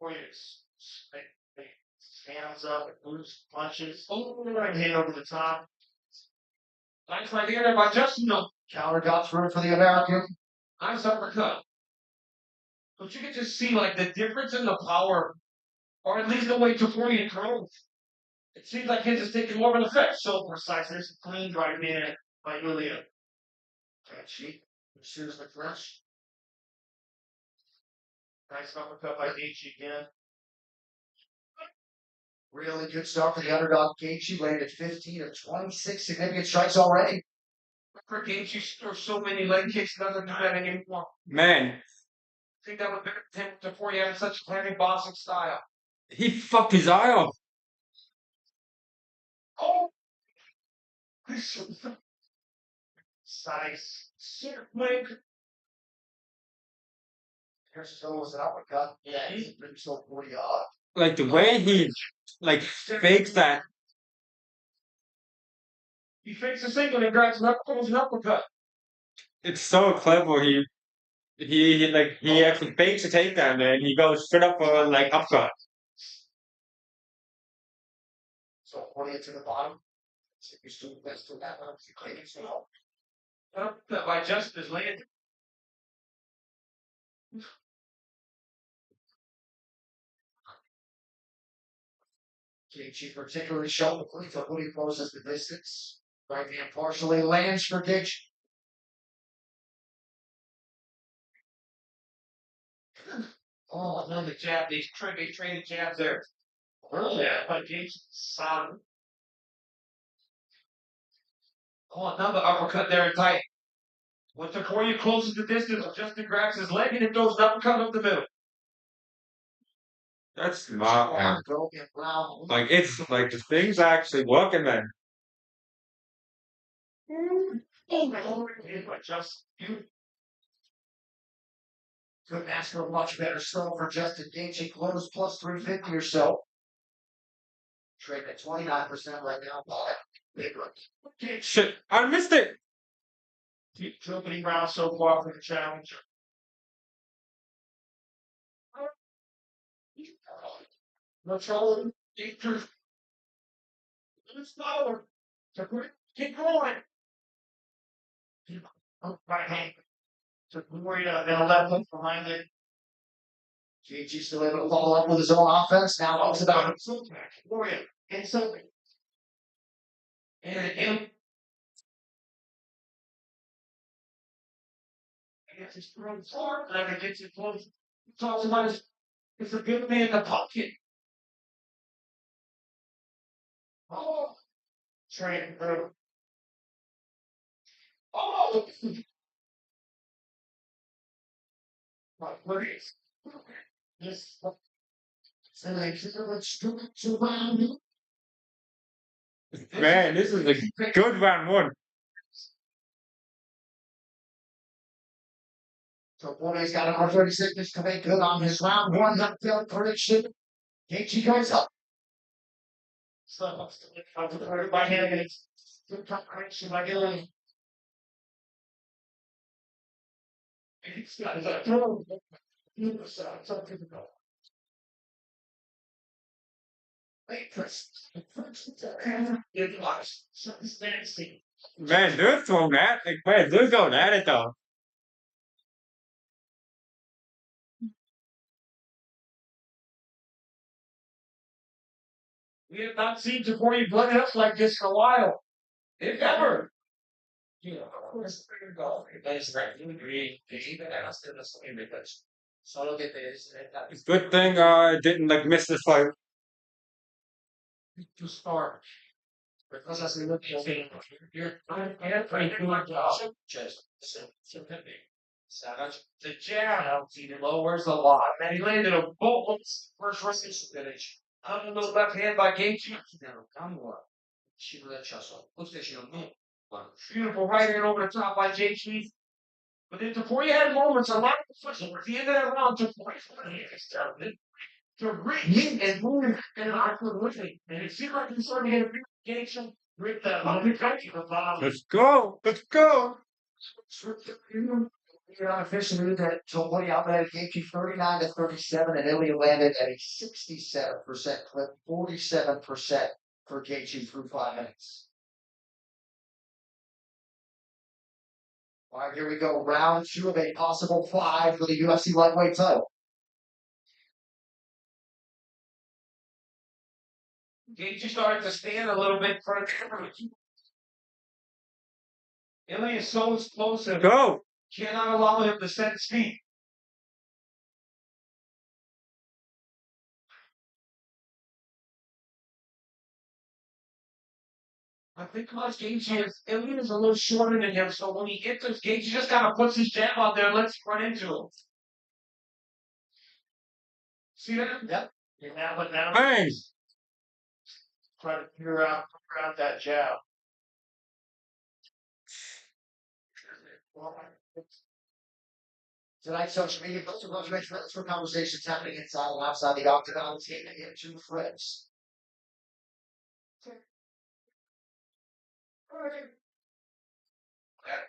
Warriors. Hands up, moves, punches. Oh, right hand over the top.
Nice right hand there by Justin. No.
Counter got through for the American.
Nice uppercut. But you can just see like the difference in the power, or at least the way Victoria throws. It seems like his is taking more of an effect.
So precise. There's a clean right hand by Julia.
Gaethje pursues the fresh.
Nice uppercut by Gaethje again.
Really good start for the underdog. Gaethje landed 15 of 26 significant strikes already.
For Gaethje throws so many leg kicks, doesn't do that anymore.
Man,
I think that would benefit him before he had such a heavy boxing style.
he fucked his eye off.
Oh!
Size.
Leg.
Here's his was an uppercut. Yeah, he's been so 40 odd.
Like the way he like fakes that.
He fakes a single and grabs an uppercut.
It's so clever. He actually fakes a takedown and he goes straight up for like uppercut.
So 40 to the bottom. So he's doing best to that one.
Uppercut by Justice landed.
Gaethje particularly showing the police of who he poses the distance. Right hand partially lands for Gaethje.
Oh, another jab. They traded jabs there. Earlier, but James solid. Oh, another uppercut there in tight. When Takoya closes the distance, Justin grabs his leg and it throws an uppercut up the middle.
That's smart, man. Like it's like the thing's actually working, man.
Just couldn't ask for a much better score for Justin Gaethje. Close plus 350 or so. Trading at 29% right now. Big one.
Shit, I missed it.
Two opening rounds so far for the challenger.
No trouble. Let's go. Keep going.
Right hand. Took Warrior and a left hook behind it.
Gaethje still able to follow up with his own offense. Now it's about
Warrior. And so.
And him.
Gets his throat forward. Never gets it close. Talks about it's a good man in the pocket. Oh. Train through. Oh. What is? Yes.
Man, this is a good round one.
So Warrior's got an R36 to make good on his round one nutfield prediction. Gaethje goes up.
So, by hand. Good correction by Gillian. He's got his throw. Something to go. Wait, press. It was. Something's nasty.
Man, they're throwing that. Like, man, they're going at it though.
We have not seen Takoya blood up like this in a while. If ever.
Yeah, of course, there you go. That's right. You agree. Even asked in the same because. So look at this.
Good thing I didn't like miss this fight.
To start. Because as we look at it, you're pretty good job. Just Savage.
The jab. He lowers a lot. And he landed a bolt.
First race finish.
Under the left hand by Gaethje.
Come on. She let us off. What's this? You know,
Beautiful right hand over the top by Gaethje. But then Takoya had moments, a lot of pushing. At the end of that round, Takoya started to reach and move and awkward with it. And it seemed like he started to get a big Gaethje with the bottom.
Let's go. Let's go.
Unofficially, that Takoya outlanded Gaethje 39-37, and Ilya landed at a 67% clip, 47% for Gaethje through 5 minutes. All right, here we go. Round 2 of a possible 5 for the UFC lightweight title.
Gaethje started to stand a little bit in front of camera. Ilya is so explosive.
Go.
Cannot allow him to set his feet. I think because Gaethje is, Ilya is a little shorter than him, so when he gets this, Gaethje just kind of puts his jab out there and lets him run into him. See that?
Yep.
Yeah, but now
Bang.
try to figure out that jab.
Tonight's social media posts are much friends for conversations happening inside and outside the octagon. Let's get into friends.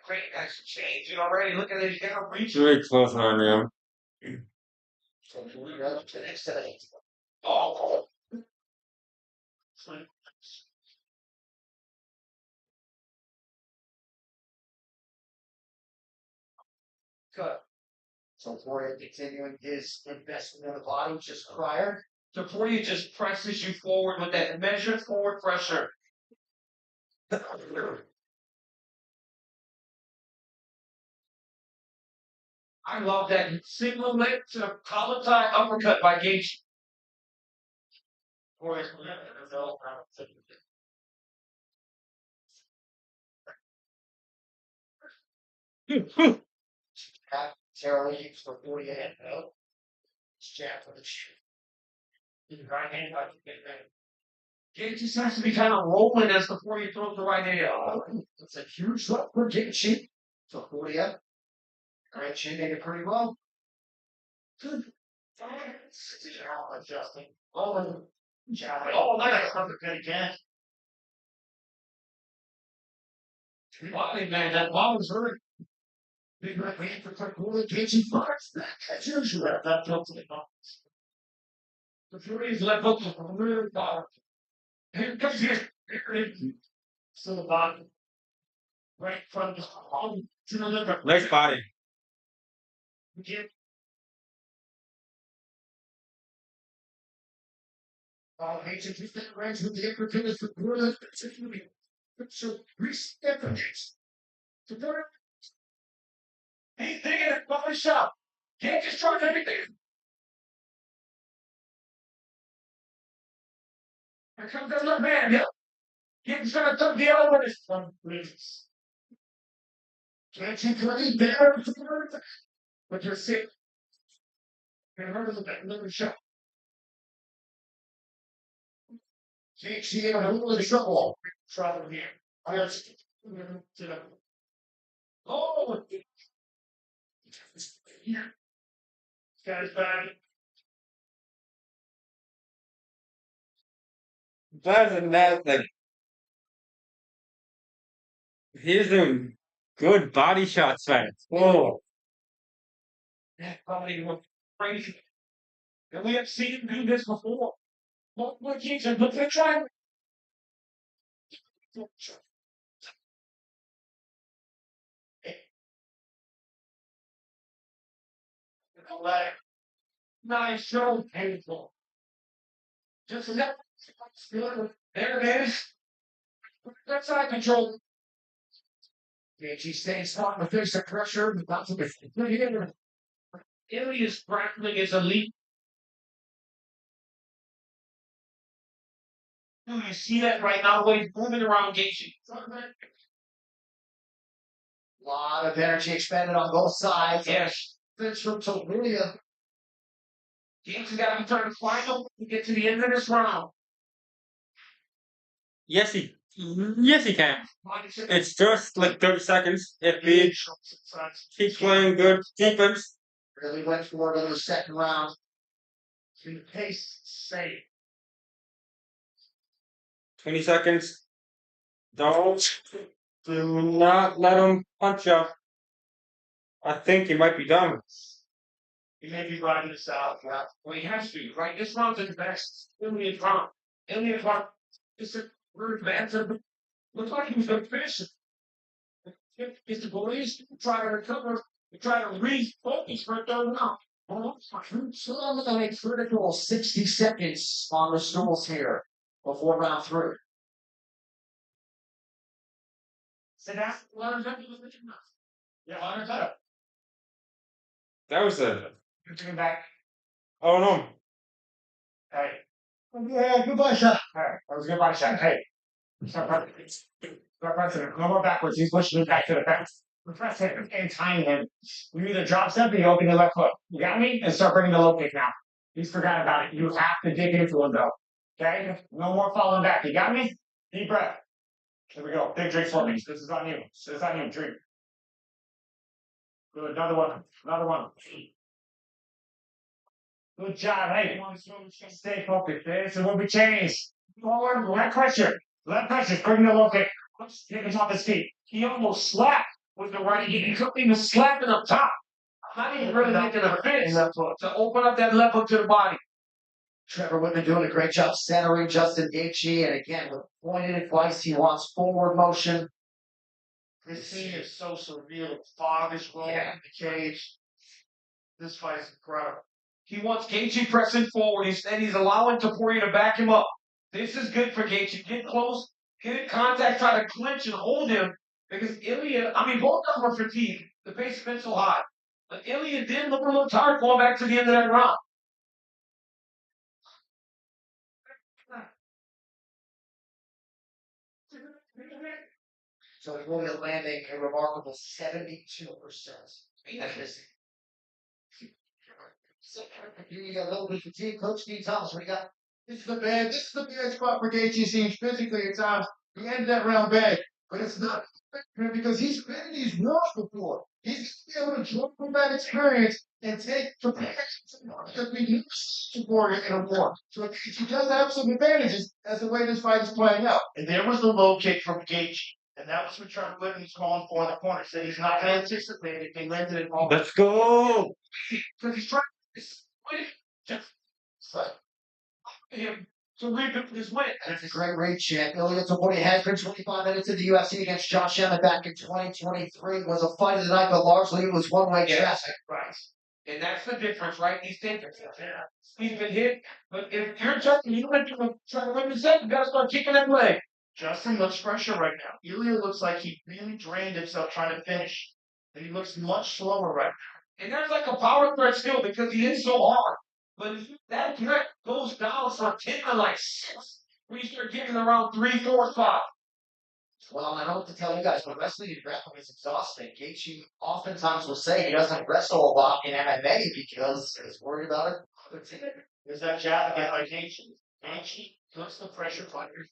Great, that's changing already. Look at it, he's got a reach.
Very close on him.
So we go to the next today.
Oh,
Good. So Poirier continuing his investment in the body just prior.
Takoya just presses you forward with that measured forward pressure. I love that single leg to the collar tie uppercut by Gaethje.
Terrell Eaves for 40 ahead. No. Jab for the shoot. Right hand by the man.
Gaethje has to be kind of rolling as before you throw the right hand.
It's a huge look for Gaethje. So 40 up. Right chin did it pretty well. Good. Adjusting. Oh, jab. Oh, nice. Good again.
Body, man, that ball was hurt.
Big right hand for Clark Gaethje first. That's usually that tilts the box.
The Fury's left hook is really powerful. Here comes here.
So the bottom. Right from the arm to the liver.
Nice body.
Again. Agent with the range with the upper fingers for good. So re-step it. So there.
He's taking it body shot. Can't just try everything.
Here comes that little man. Yeah.
He's gonna turn the other one. This one, please.
Can't you come in there? But you're sick. You're hurt a little shot. Can't see him a little trouble. Trouble here. I got to the.
Oh,
Yeah. Got his back.
Better than that, like he's doing good body shots, man. Whoa.
that body was crazy. And we have seen him do this before. Multiple occasions, but they're trying. Nice show, painful. Just enough. There it is. That's side control.
Gaethje stays hot in the face of pressure. About to be.
Ilia's grappling is elite. You see that right now, when he's moving around Gaethje.
A lot of energy expended on both sides.
Yes.
Finish from Topuria.
Gaethje's got to be trying to climb up to get to the end of this round.
Yes, he can. It's just like 30 seconds. If he keeps playing good defense.
Really went for it in the second round. To the pace, safe.
20 seconds. Do not let him punch you. I think he might be done.
He may be riding this out. Yeah. Well, he has to, right? This round's the best. Ilia's round. Ilia's round. It's a very bad. Looks like he was going to finish it. It's the police try to recover, try to refocus for a third round.
So I'm going to critical 60 seconds on the stools here before round 3.
So that's
Yeah, 100 up.
That was a.
You're taking back.
Oh no.
Hey. Yeah, goodbye shot. Alright, that was a goodbye shot. Hey. Start pressing him. No more backwards. He's pushing me back to the fence. We're pressing him and tying him. You either drop step or you open your left foot. You got me? And start bringing the low kick now. He's forgot about it. You have to dig into him though. Okay? No more falling back. You got me? Deep breath. Here we go. Big drink for me. This is on you. This is on you. Drink. Good. Another one. Another one. Good job. Hey, stay focused. This is what we changed. Forward, left pressure. Left pressure. Bring the low kick. Kick him off his feet.
he almost slapped with the right. He couldn't even slap it up top. Not even really making a fist to open up that left hook to the body.
Trevor Whitman doing a great job centering Justin Gaethje, and again, with pointed advice, he wants forward motion.
This scene is so surreal. Fog is rolling in the cage. This fight is incredible. He wants Gaethje pressing forward. He's allowing Topuria to back him up. This is good for Gaethje. Get close, get in contact, try to clinch and hold him. Because both of them are fatigued. The pace has been so high. But Ilya did look a little tired going back to the end of that round.
So Ilya landing a remarkable 72%. That is you got a little bit of fatigue. Coach Steve Thomas, what do you got?
This is the bad spot for Gaethje seems physically at times. He ended that round bad, but it's not because he's been in these wars before. He's able to draw from that experience and take the because we used to warrior in a war. So he does have some advantages as the way this fight is playing out. And there was the low kick from Gaethje. And that was what Trevor Whitman was calling for in the corner. Said he's not going to anticipate it. He landed it all.
Let's go.
Because he's trying to him to reap his win.
That's a great rate check. Ilya Topuria has been 25 minutes in the UFC against Josh Emmett back in 2023. Was a fight of the night, but largely it was one-way traffic.
Right. And that's the difference, right? He's thinking. He's been hit, but if you're trying to win the set, you got to start kicking that leg.
Justin looks fresher right now. Ilya looks like he really drained himself trying to finish. And he looks much slower right now.
And there's like a power threat still because he is so hard. But if that threat goes down from 10 to like 6, when you start getting around 3, 4, 5.
Well, I don't have to tell you guys, but wrestling and grappling is exhausting. Gaethje oftentimes will say he doesn't wrestle a lot in MMA because he's worried about it.
There's that jab again by Gaethje. Gaethje puts the pressure fighter.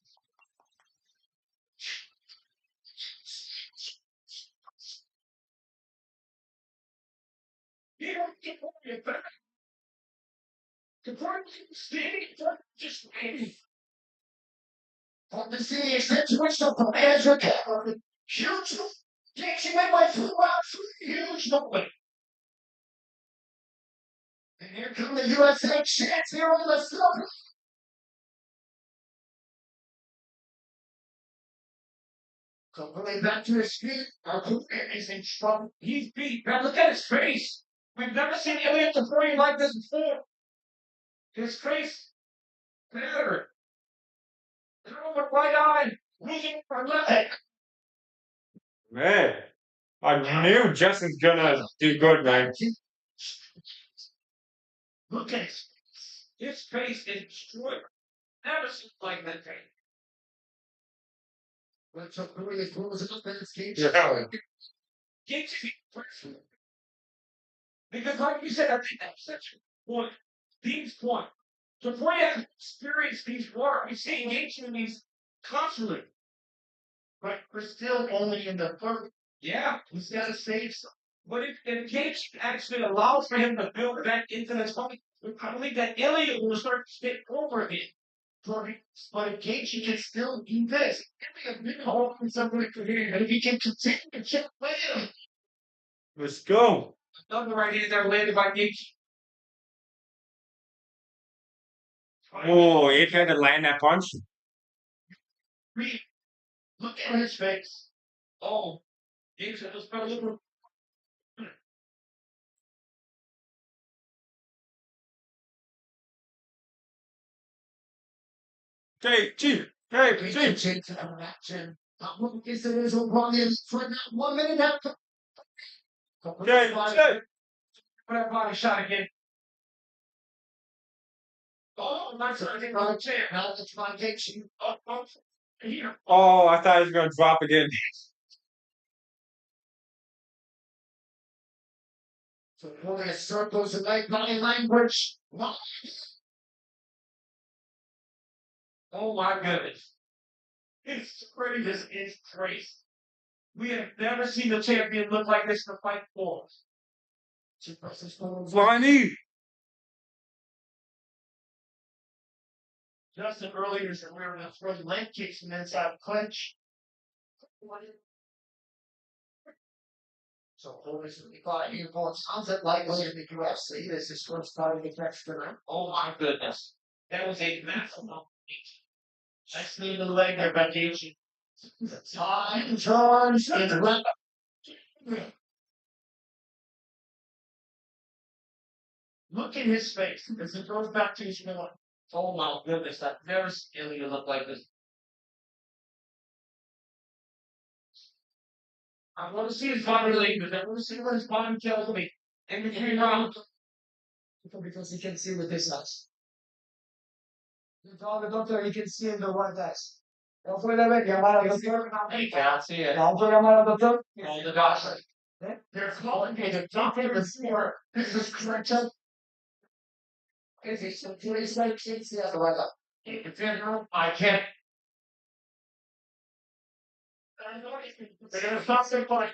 You don't get worried about it. The point is standing just waiting.
From the city extension from Ezra Cameron, huge. Gaethje made my full round, huge number. And here come the USA champs here on the silver. So really back to his feet. Our career is in trouble.
He's beat. Now look at his face. We've never seen Ilya Topuria like this before. His face mattered. Through the right eye, losing her left.
Man, I knew Justin's gonna do good, man.
Look at his face. His face is destroyed. Never seen like that face.
But Topuria throws up in his cage.
Yeah.
Gaethje personally. Because like you said, I think that's such a point. Dean's point. Topuria has experienced these wars. We've seen Gaethje in these constantly.
But we're still only in the third.
Yeah.
He's got to save some.
But if Gaethje actually allows for him to build back into this fight, I believe that Ilya will start to stick over him.
But if Gaethje can still do this, it'd be a big hole in somebody for him. And if he can continue to chip away at him.
Let's go.
Another right hand there landed by Gaethje.
Oh, he tried to land that punch.
Look at his face.
Oh, Gaethje just fell over.
Gaethje.
Gaethje. Is there is a wrong in for now 1 minute after.
Gaethje.
Put that body shot again. Oh, nice. I think I'll champ.
Now let's find Gaethje.
Here.
Oh, I thought he was gonna drop again.
So we're going circles and like body language.
Oh my goodness. It's crazy. This is crazy. We have never seen a champion look like this in a fight before.
Flying knee.
Justin earlier said we were going to throw leg kicks and inside clinch.
So always we got you going sounds like in the UFC. This is first time to get next to them.
Oh my goodness. That was a massive
Nice knee to the leg there by Gaethje.
Time turns and left.
Look at his face as it goes back to his middle.
Oh my goodness. I've never seen Ilya look like this. I want to see his body language. I want to see what his body tells me. in between rounds.
Because you can see with this eyes. You tell the doctor you can see in the right eyes. No puede ver, llamar al doctor.
You can't see it.
No puede llamar al doctor.
Call the doctor.
They're calling me the doctor before. This is correct. Is it please like see the right eye?
It's in her. I can't. There's something like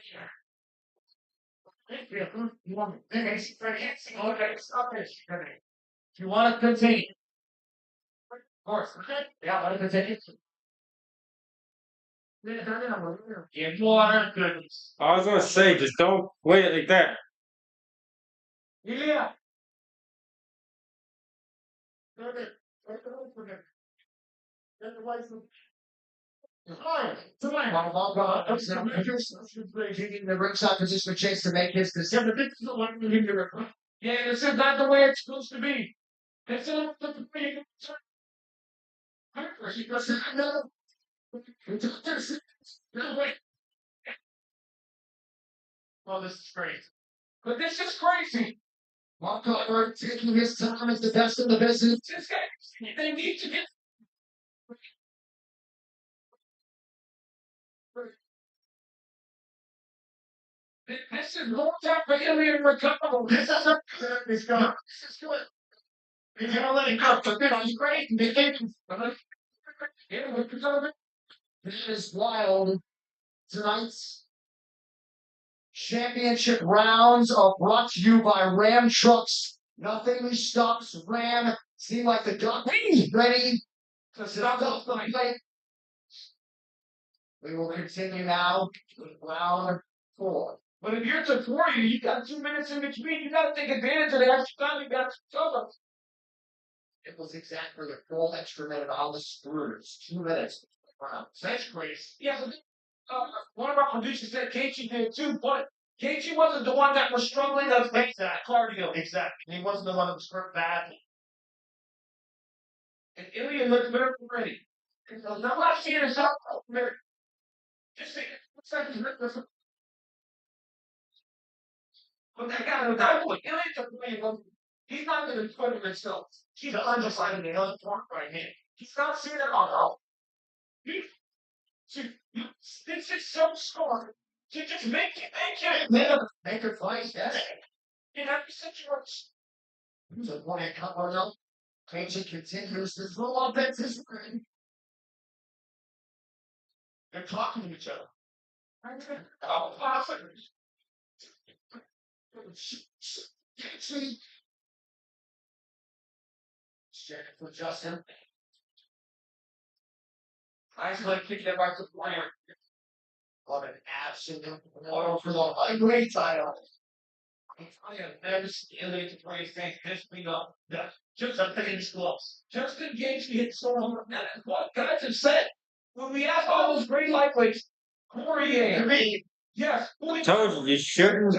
here. You want to finish? Okay, stop this. You want to continue? Of course. Yeah, want to continue? Give water, goodness.
I was gonna say, just don't wait it like that.
Yeah.
Taking the ringside position with Chase to make his decision.
Yeah, this is not the way it's supposed to be. This is not the way it's Well, this is crazy. But this is crazy.
Mark Harper taking his time as the best in the business.
This guy, they need to get. This is more time for Ilian recoverable. This is a this is good. This is good. He's gonna let it go. So good. He's great.
This is wild. Tonight's championship rounds are brought to you by Ram Trucks. Nothing stops Ram. Seem like the duck is ready to stop the fight. We will continue now with round 4.
But if you're to 40, you got 2 minutes in between. You got to take advantage of the extra time you got to cover.
It was exactly a full extra minute on the screws. 2 minutes. Wow.
That's crazy. Yeah, but one of our producers said Casey did too, but Casey wasn't the one that was struggling to make that cardio. Exactly. He wasn't the one that was hurt badly. And Ilya looked very ready. I'm not seeing his out there. Just think, what's that? But that guy, Ilya's a player. He's not going to put himself. He's undecided in the other part right here. He's not seeing it all. This is so smart. To just make it.
Make her fight, yes.
In every situation.
He's a one cut one up. Casey continues to throw up at this ring.
They're talking to each other. Oh, possibly.
Casey. Check for Justin.
I just like picking up our player.
What an absolute oil for the great title.
I have never seen Ilya to play things this big up. Just a thing's gloves. Just in case we hit so hard. That's what guys have said. When we ask all those great lightweights, Poirier, yes,
I told you, you shouldn't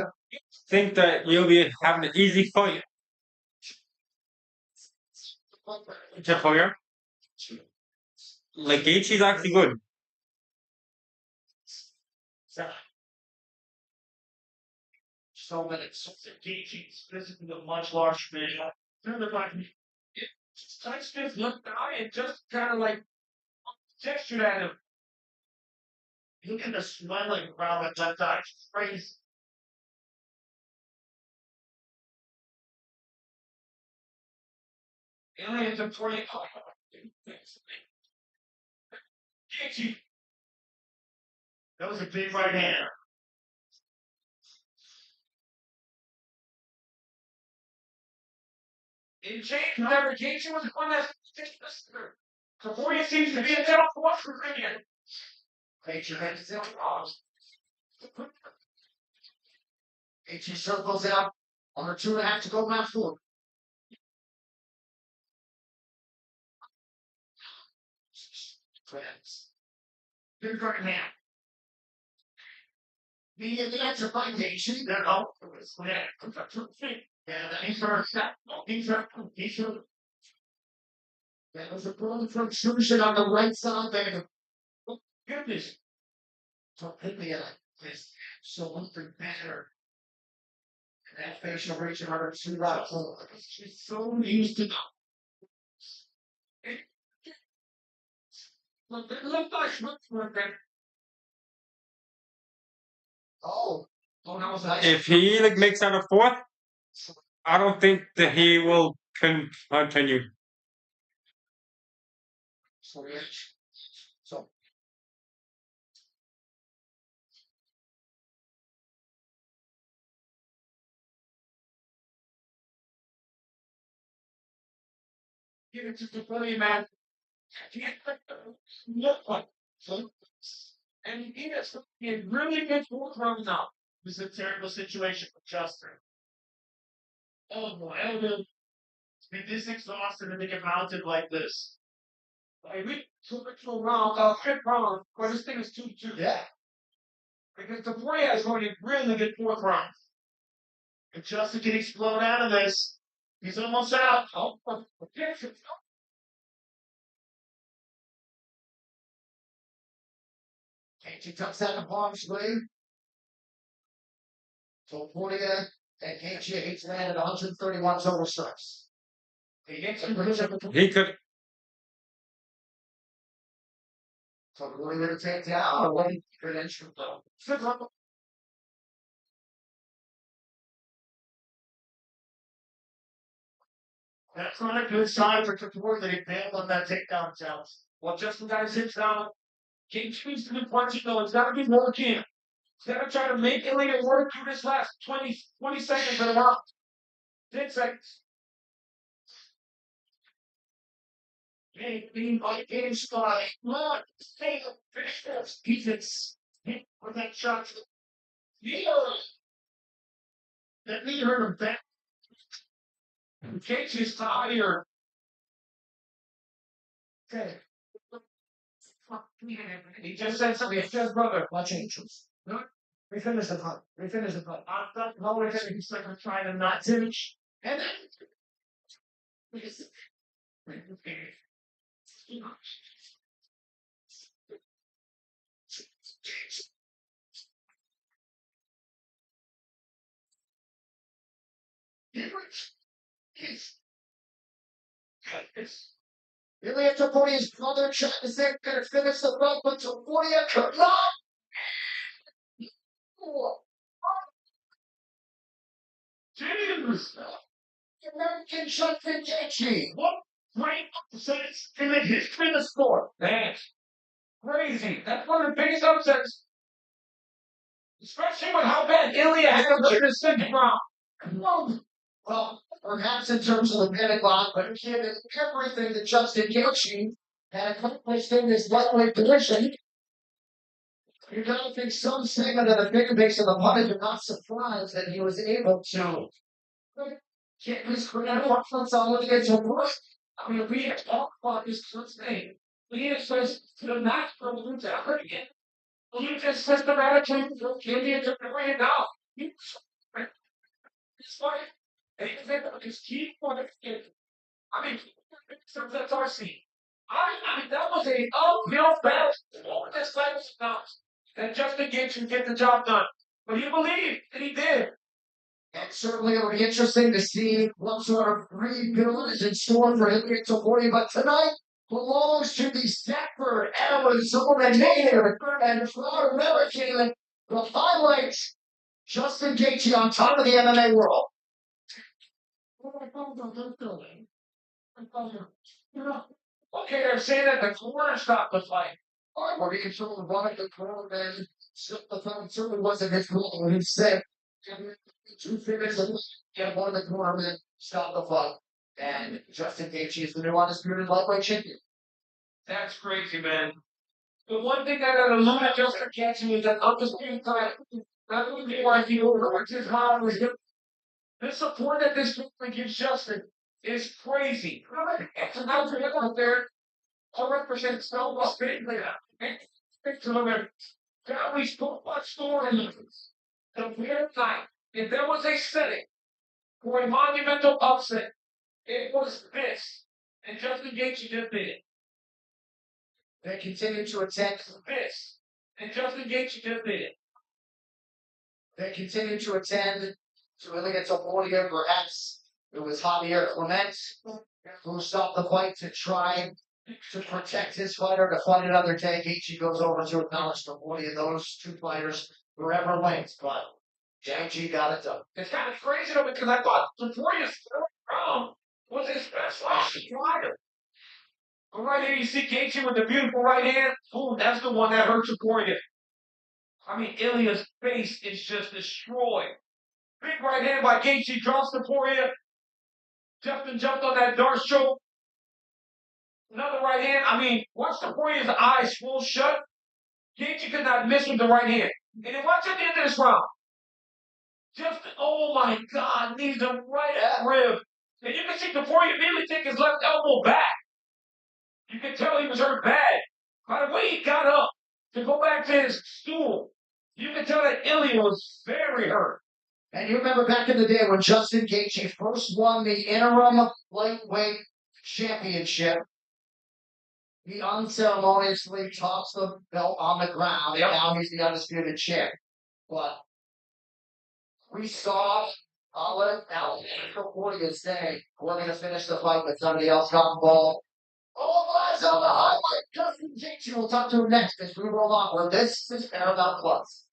think that you'll be having an easy fight. Jeff Hoyer? Like, Gaethje's actually good.
So minutes. Gaethje's physically a much larger fish. It's touched his look eye and just kind of like textured at him. Look at the swelling around that left eye. It's crazy. Aliens are pretty hard. Gaethje. That was a big right hand. It changed whenever Gaethje was one that before he seems to be a down force for Indian.
Gaethje has still lost. Gaethje circles out. Under 2.5 to go, round 4. Friends. Big right hand. The answer by Gaethje.
No, it was yeah, he's first. He's
That was a blow protrusion on the right side there.
goodness.
So Ilya is so much better. That facial reaching her to that.
She's so used to look like
Oh, that was nice.
If he like makes out a fourth, I don't think that he will continue.
So
give it to the bully man. Look like and he is in really good form now. This is a terrible situation for Justin. Oh boy, I will be this exhausted and they get mounted like this. Like we took it to a round, fifth round, where this thing is 2-2.
yeah,
Because the Brea is going to really good fourth round. If Justin can explode out of this, he's almost out. Oh,
Casey tucks that in harm's way. So Portia and Casey each landed 131 total strikes.
he gets some pressure.
He could.
So really going to take down one credential though.
That's not a good sign for Couture that he bailed on that takedown challenge. Well, Justin got his hips down. King chooses to be punching though. It's got to be working. He's got to try to make Ilya work through this last 20 seconds of the round. 10 seconds. Being by game style. Look, stay the fish defense. With that shot. That knee hurt him back. Casey's tired.
Okay.
He just said something. He said, brother.
Watch angels. We finished the punt. We finished the punt.
I'm not always he's like I'm trying to not finish. And then
Ilya Toponia's brother shot is there going to finish the run, but Toponia could not.
Jesus,
American Justin Gaethje.
what great upsets in the history of the sport. That's crazy. That's one of the biggest upsets. Especially with how bad Ilya handled it in the second round.
Well, perhaps in terms of the Pentagon, but given everything that Justin Gaethje had accomplished in this lightweight position, you gotta think some segment of the big base of the pundits are not surprised that he was able to get his credentials on against a work.
I mean, we have talked about this today. We says to the match from Luke to hurt again. Luke just systematically India took the way down. He's like, and he's able to just keep on it. I mean, that's our scene. I mean, that was a uphill battle. This fight was about. And Justin Gaethje can get the job done. But he believed, and he did.
And certainly it'll be interesting to see what sort of rebuild is in store for Ilya Topuria. But tonight belongs to the Stafford, Arizona native and proud American. The highlights Justin Gaethje on top of the MMA world.
Okay, they're saying that the corner stopped the fight.
Or he controlled the body, the crowd, and the thumb certainly wasn't his role when he said, two fingers, get one of the cornermen, stop the fight. And Justin Gaethje is the new undisputed lightweight champion.
That's crazy, man. The one thing that got a lot of Justin Gaethje is that undisputed time. That would be why he overworked his hard was the support that this movement gives Justin is crazy. It's not out there to represent so much big there. To the families put much store in the weird night. If there was a setting for a monumental upset, it was this. And Justin Gaethje just did it.
They continue to attend
This. And Justin Gaethje just did it.
They continue to attend So really gets a podium, perhaps it was Javier Clement who stopped the fight to try to protect his fighter to fight another day. Gaethje goes over to acknowledge the body of those two fighters wherever linked, but Jiangji got it done.
It's kind of crazy though because I thought Victoria's third round was his best last fighter. But right here you see Gaethje with the beautiful right hand. Boom, that's the one that hurt Victoria. I mean, Ilya's face is just destroyed. Big right hand by Gaethje drops Victoria. Justin jumped on that dart choke. Another right hand. I mean, watch Victoria's eyes full shut. Gaethje could not miss with the right hand. And then watch at the end of this round. Just, oh my God, knees him right at rib. And you can see Victoria immediately take his left elbow back. You can tell he was hurt bad. By the way he got up to go back to his stool, you can tell that Ilya was very hurt.
And you remember back in the day when Justin Gaethje first won the interim lightweight championship, he unceremoniously tossed the belt on the ground, and now he's the undisputed champ. But we saw Olive out before you say we're going to finish the fight, but somebody else got involved. All eyes on the highlight. Justin Gaethje will talk to him next as we roll on. Well, this is Paramount Plus.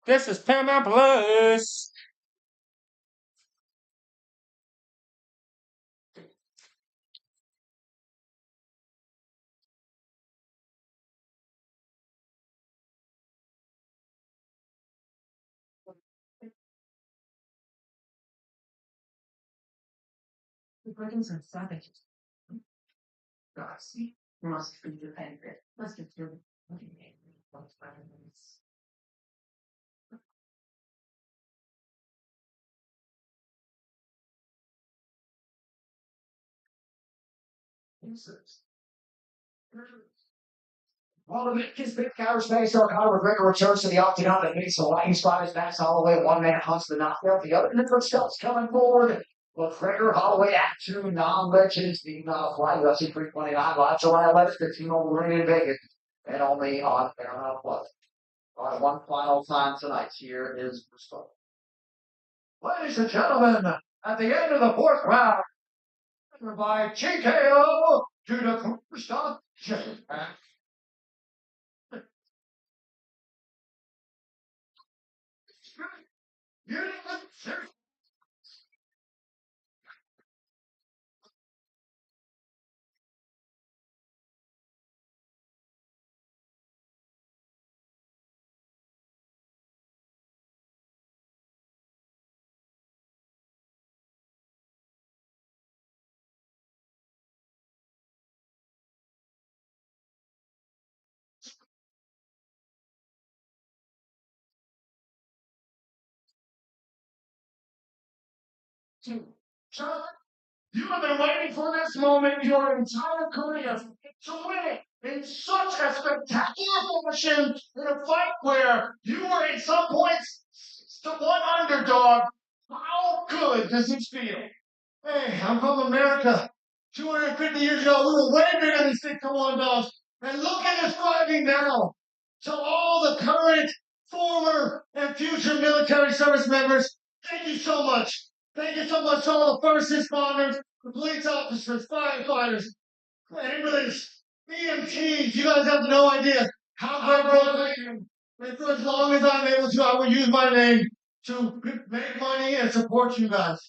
This is Paramount Plus.
The Brigands are savages. Darcy must be defended. Must have been
Well, the Mickey's big cower space, our Conor McGregor returns to the octagon and meets the lighting spot is Max Holloway. One man hunts the knockout, the other different steps coming forward. McGregor, Holloway, Act 2, non-legends, the Fly UFC 329, live July 11th, 15 over in Vegas, and only on Paramount Plus. All right, one final time tonight. Here is the start.
Ladies and gentlemen, at the end of the fourth round, by TKO to the first object. John, you have been waiting for this moment your entire career to win it in such a spectacular fashion in a fight where you were at some points the one underdog. How good does it feel? Hey, I'm from America. 250 years ago, we were way bigger than 6-1 dogs. And look at us fighting now. To all the current, former, and future military service members, thank you so much. Thank you so much to all the first responders, the police officers, firefighters, ambulance, EMTs. You guys have no idea how grateful I am. And for as long as I'm able to, I will use my name to make money and support you guys.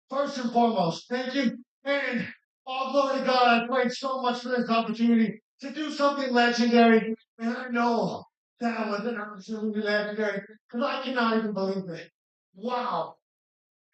First and foremost, thank you. And all glory to God, I prayed so much for this opportunity to do something legendary. And I know that was an absolutely legendary because I cannot even believe it. Wow.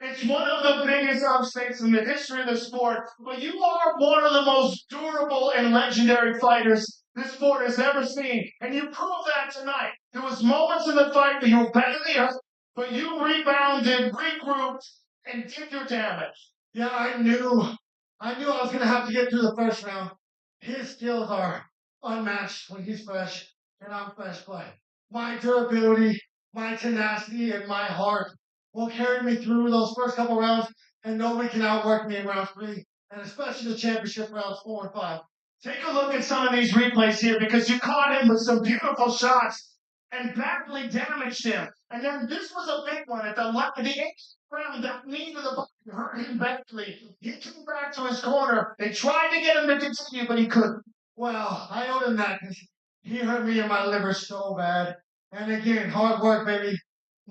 It's one of the biggest upsets in the history of the sport, but you are one of the most durable and legendary fighters this sport has ever seen, and you proved that tonight. There was moments in the fight that you were better than the other, but you rebounded, regrouped, and did your damage. Yeah, I knew I was going to have to get through the first round. His skills are unmatched when he's fresh, and I'm fresh, but my durability, my tenacity, and my heart will carry me through those first couple rounds, and nobody can outwork me in round 3, and especially the championship rounds 4 and 5. Take a look at some of these replays here because you caught him with some beautiful shots.
and badly damaged him. And then this was a big one at the eighth round. That knee to the body hurt him badly. He came back to his corner. They tried to get him to continue, but he couldn't. Well, I owe him that because he hurt me in my liver so bad. And again, hard work, baby.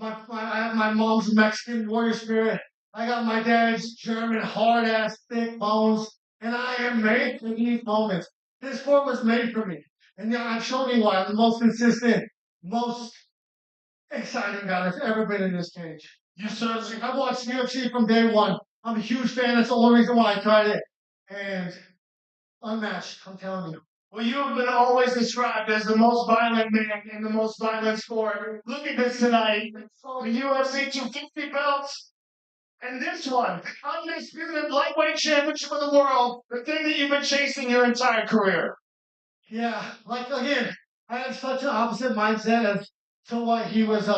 I have my mom's Mexican warrior spirit. I got my dad's German hard ass thick bones, and I am made for these moments. This sport was made for me. And yeah, I've shown you why I'm the most consistent, most exciting guy that's ever been in this cage. You certainly. I've watched UFC from day one. I'm a huge fan. That's the only reason why I tried it. And unmatched, I'm telling you. Well, you have been always described as the most violent man in the most violent sport. Look at this tonight. The UFC 250 belts. And this one, undisputed lightweight championship of the world, the thing that you've been chasing your entire career. Yeah, like again, I had such an opposite mindset as to what he was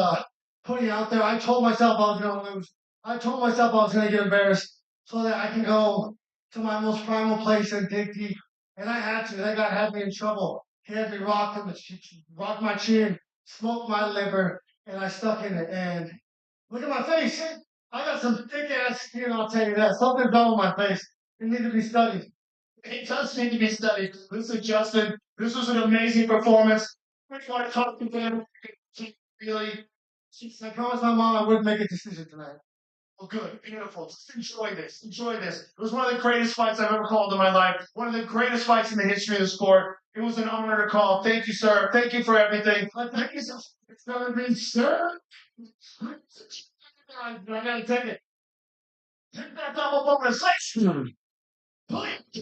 putting out there. I told myself I was gonna lose. I told myself I was gonna get embarrassed so that I can go to my most primal place and dig deep. And I had to. That guy had me in trouble. He had me rock my chin, smoke my liver, and I stuck in it. And look at my face. I got some thick ass skin, I'll tell you that. Something's wrong with my face. It needs to be studied. It does need to be studied. Listen, Justin, this was an amazing performance. I want to talk to them. Really, I promised my mom I wouldn't make a decision tonight. Well, good, beautiful. Just enjoy this. Enjoy this. It was one of the greatest fights I've ever called in my life. One of the greatest fights in the history of the sport. It was an honor to call. Thank you, sir. Thank you for everything. Thank you, sir. It's gonna be, sir. I gotta take it. Take that double bonus. Let's please.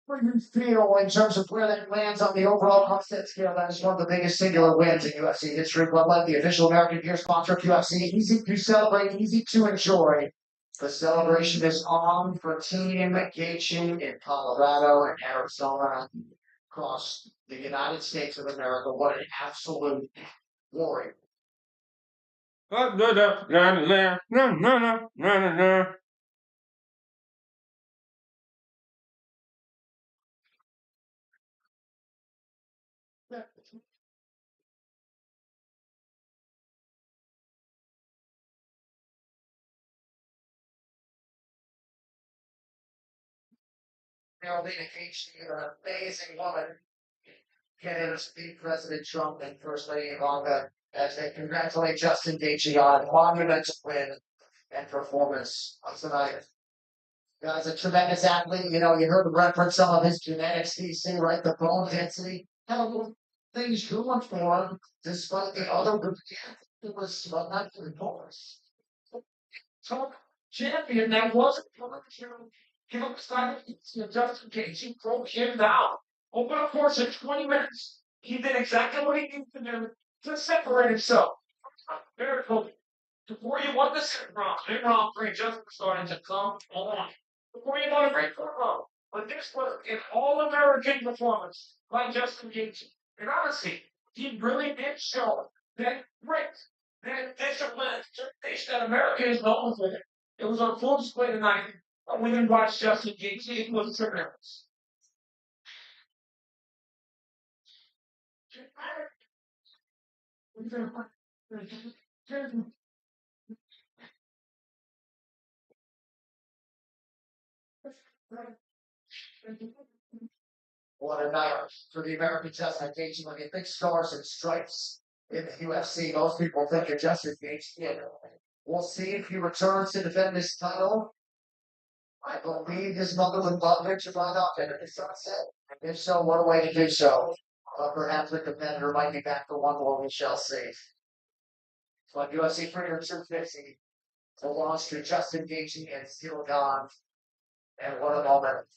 What do you feel in terms of where that lands on the overall upset scale? That is one of the biggest singular wins in UFC history. But like the official American beer sponsor of UFC, easy to celebrate, easy to enjoy. The celebration is on for Team Gaethje in Colorado and Arizona, across the United States of America. What an absolute glory! Carolina Gaethje, an amazing woman, getting to speak President Trump and First Lady Ivanka as they congratulate Justin Gaethje on a monumental win and performance tonight. Guy's a tremendous athlete. You know, you heard the reference some of his genetics, DC, right? The bone density. Had a little things going for him, despite the other group. It was not good for us. Top champion that wasn't going to give up Justin Gaethje, broke him down. Over the course of 20 minutes, he did exactly what he needed to do to separate himself. Very cool. Before you won this round, in round three, Justin starting to come on. Before you won a great round. But this was an all-American performance by Justin Gaethje. And honestly, he really did show that grit, that discipline, that America is known for. It was on full display tonight. We didn't watch Justin Gaethje. It was tremendous. What a night for the American Justin Gaethje. When you think stars and stripes in the UFC, most people think of Justin Gaethje. We'll see if he returns to defend this title. I believe his mother would love him to run up and it's sunset. If so, what a way to do so. Perhaps the competitor might be back for one more, we shall see. So on UFC Freedom 250, the loss to Justin Gaethje and Steel Gone. And what a moment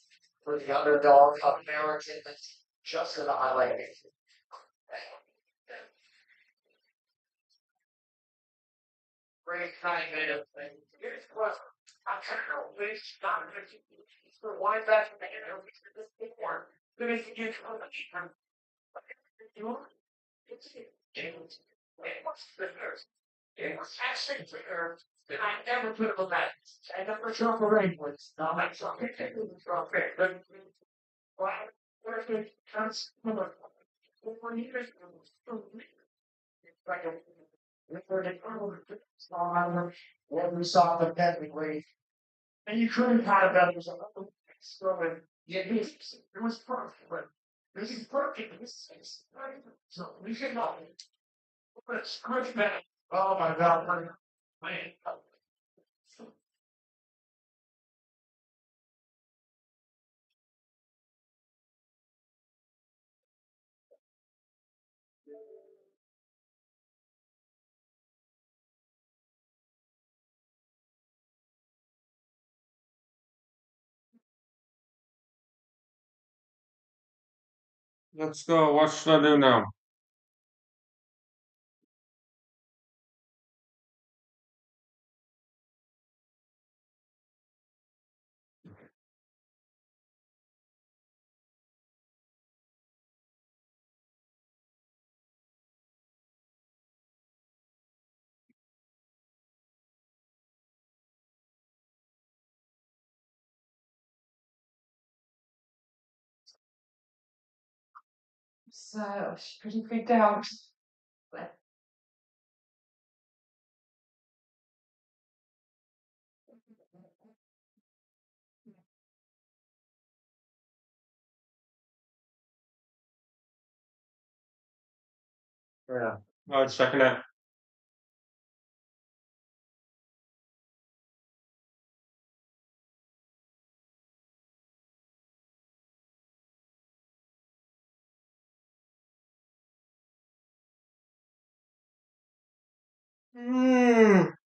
for the underdog American Justin highlighting. Great kind of thing. Here's what I kind of wish for one back
It was actually clear that I never put it on that. I never saw the rain was not like something from it. But why? Where's the chance? For years, like a when we saw the deadly wave, and you couldn't have that. It was a yeah, it was perfect. But this is perfect. This is so we should not. Let's scratch that. Oh my God, man.
Let's go. What should I do now?
So she's pretty freaked out. But
Yeah. I would second that. Hmm.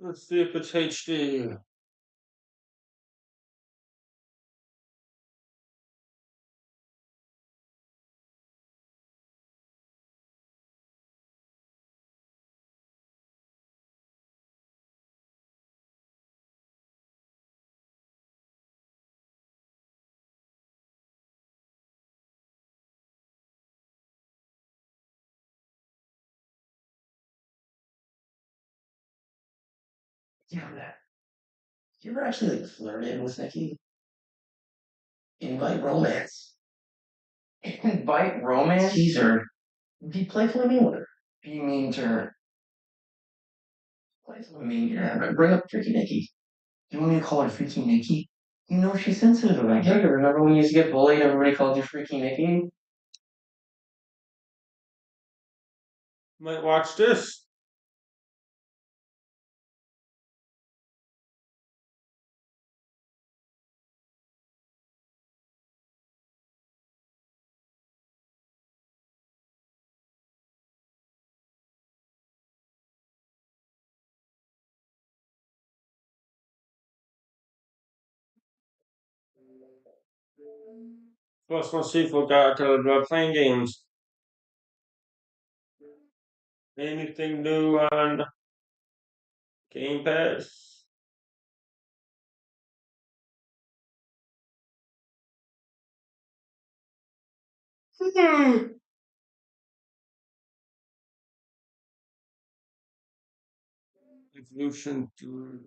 Let's see if it's HD.
Yeah, that. You ever actually like flirted with Nikki? Invite romance. Invite romance? Tease her. Be playfully mean with her. Be mean to her. Playfully mean, yeah. But bring up Freaky Nikki. You want me to call her Freaky Nikki? You know she's sensitive about it. Remember when you used to get bullied and everybody called you Freaky Nikki?
Might watch this. Plus, let's see if we got playing games. Anything new on Game Pass? Hmm. Evolution 2.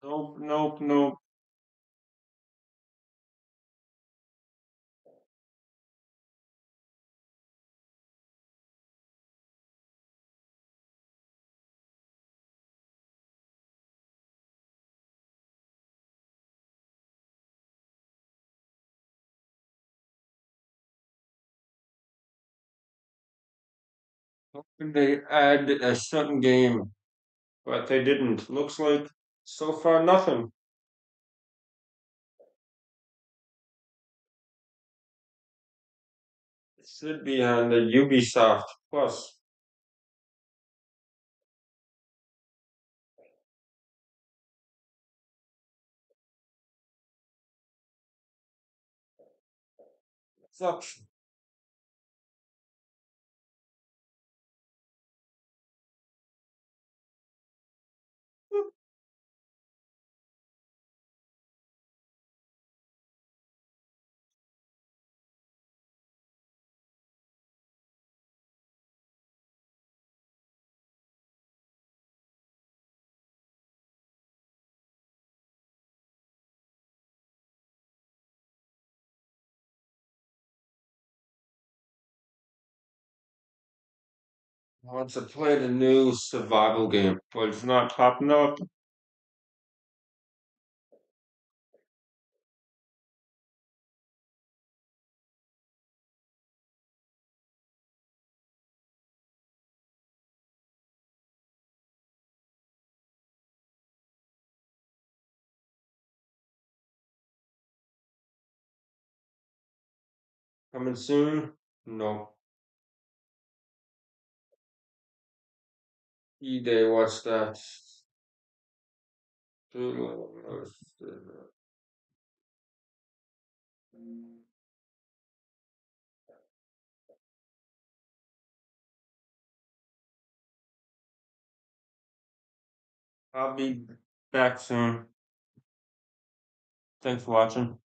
Nope, nope, nope. How could they add a certain game? But they didn't. Looks like so far nothing. It should be on the Ubisoft Plus. Sucks. I want to play the new survival game, but it's not popping up. Coming soon? No. E-Day, what's that? I'll be back soon. Thanks for watching.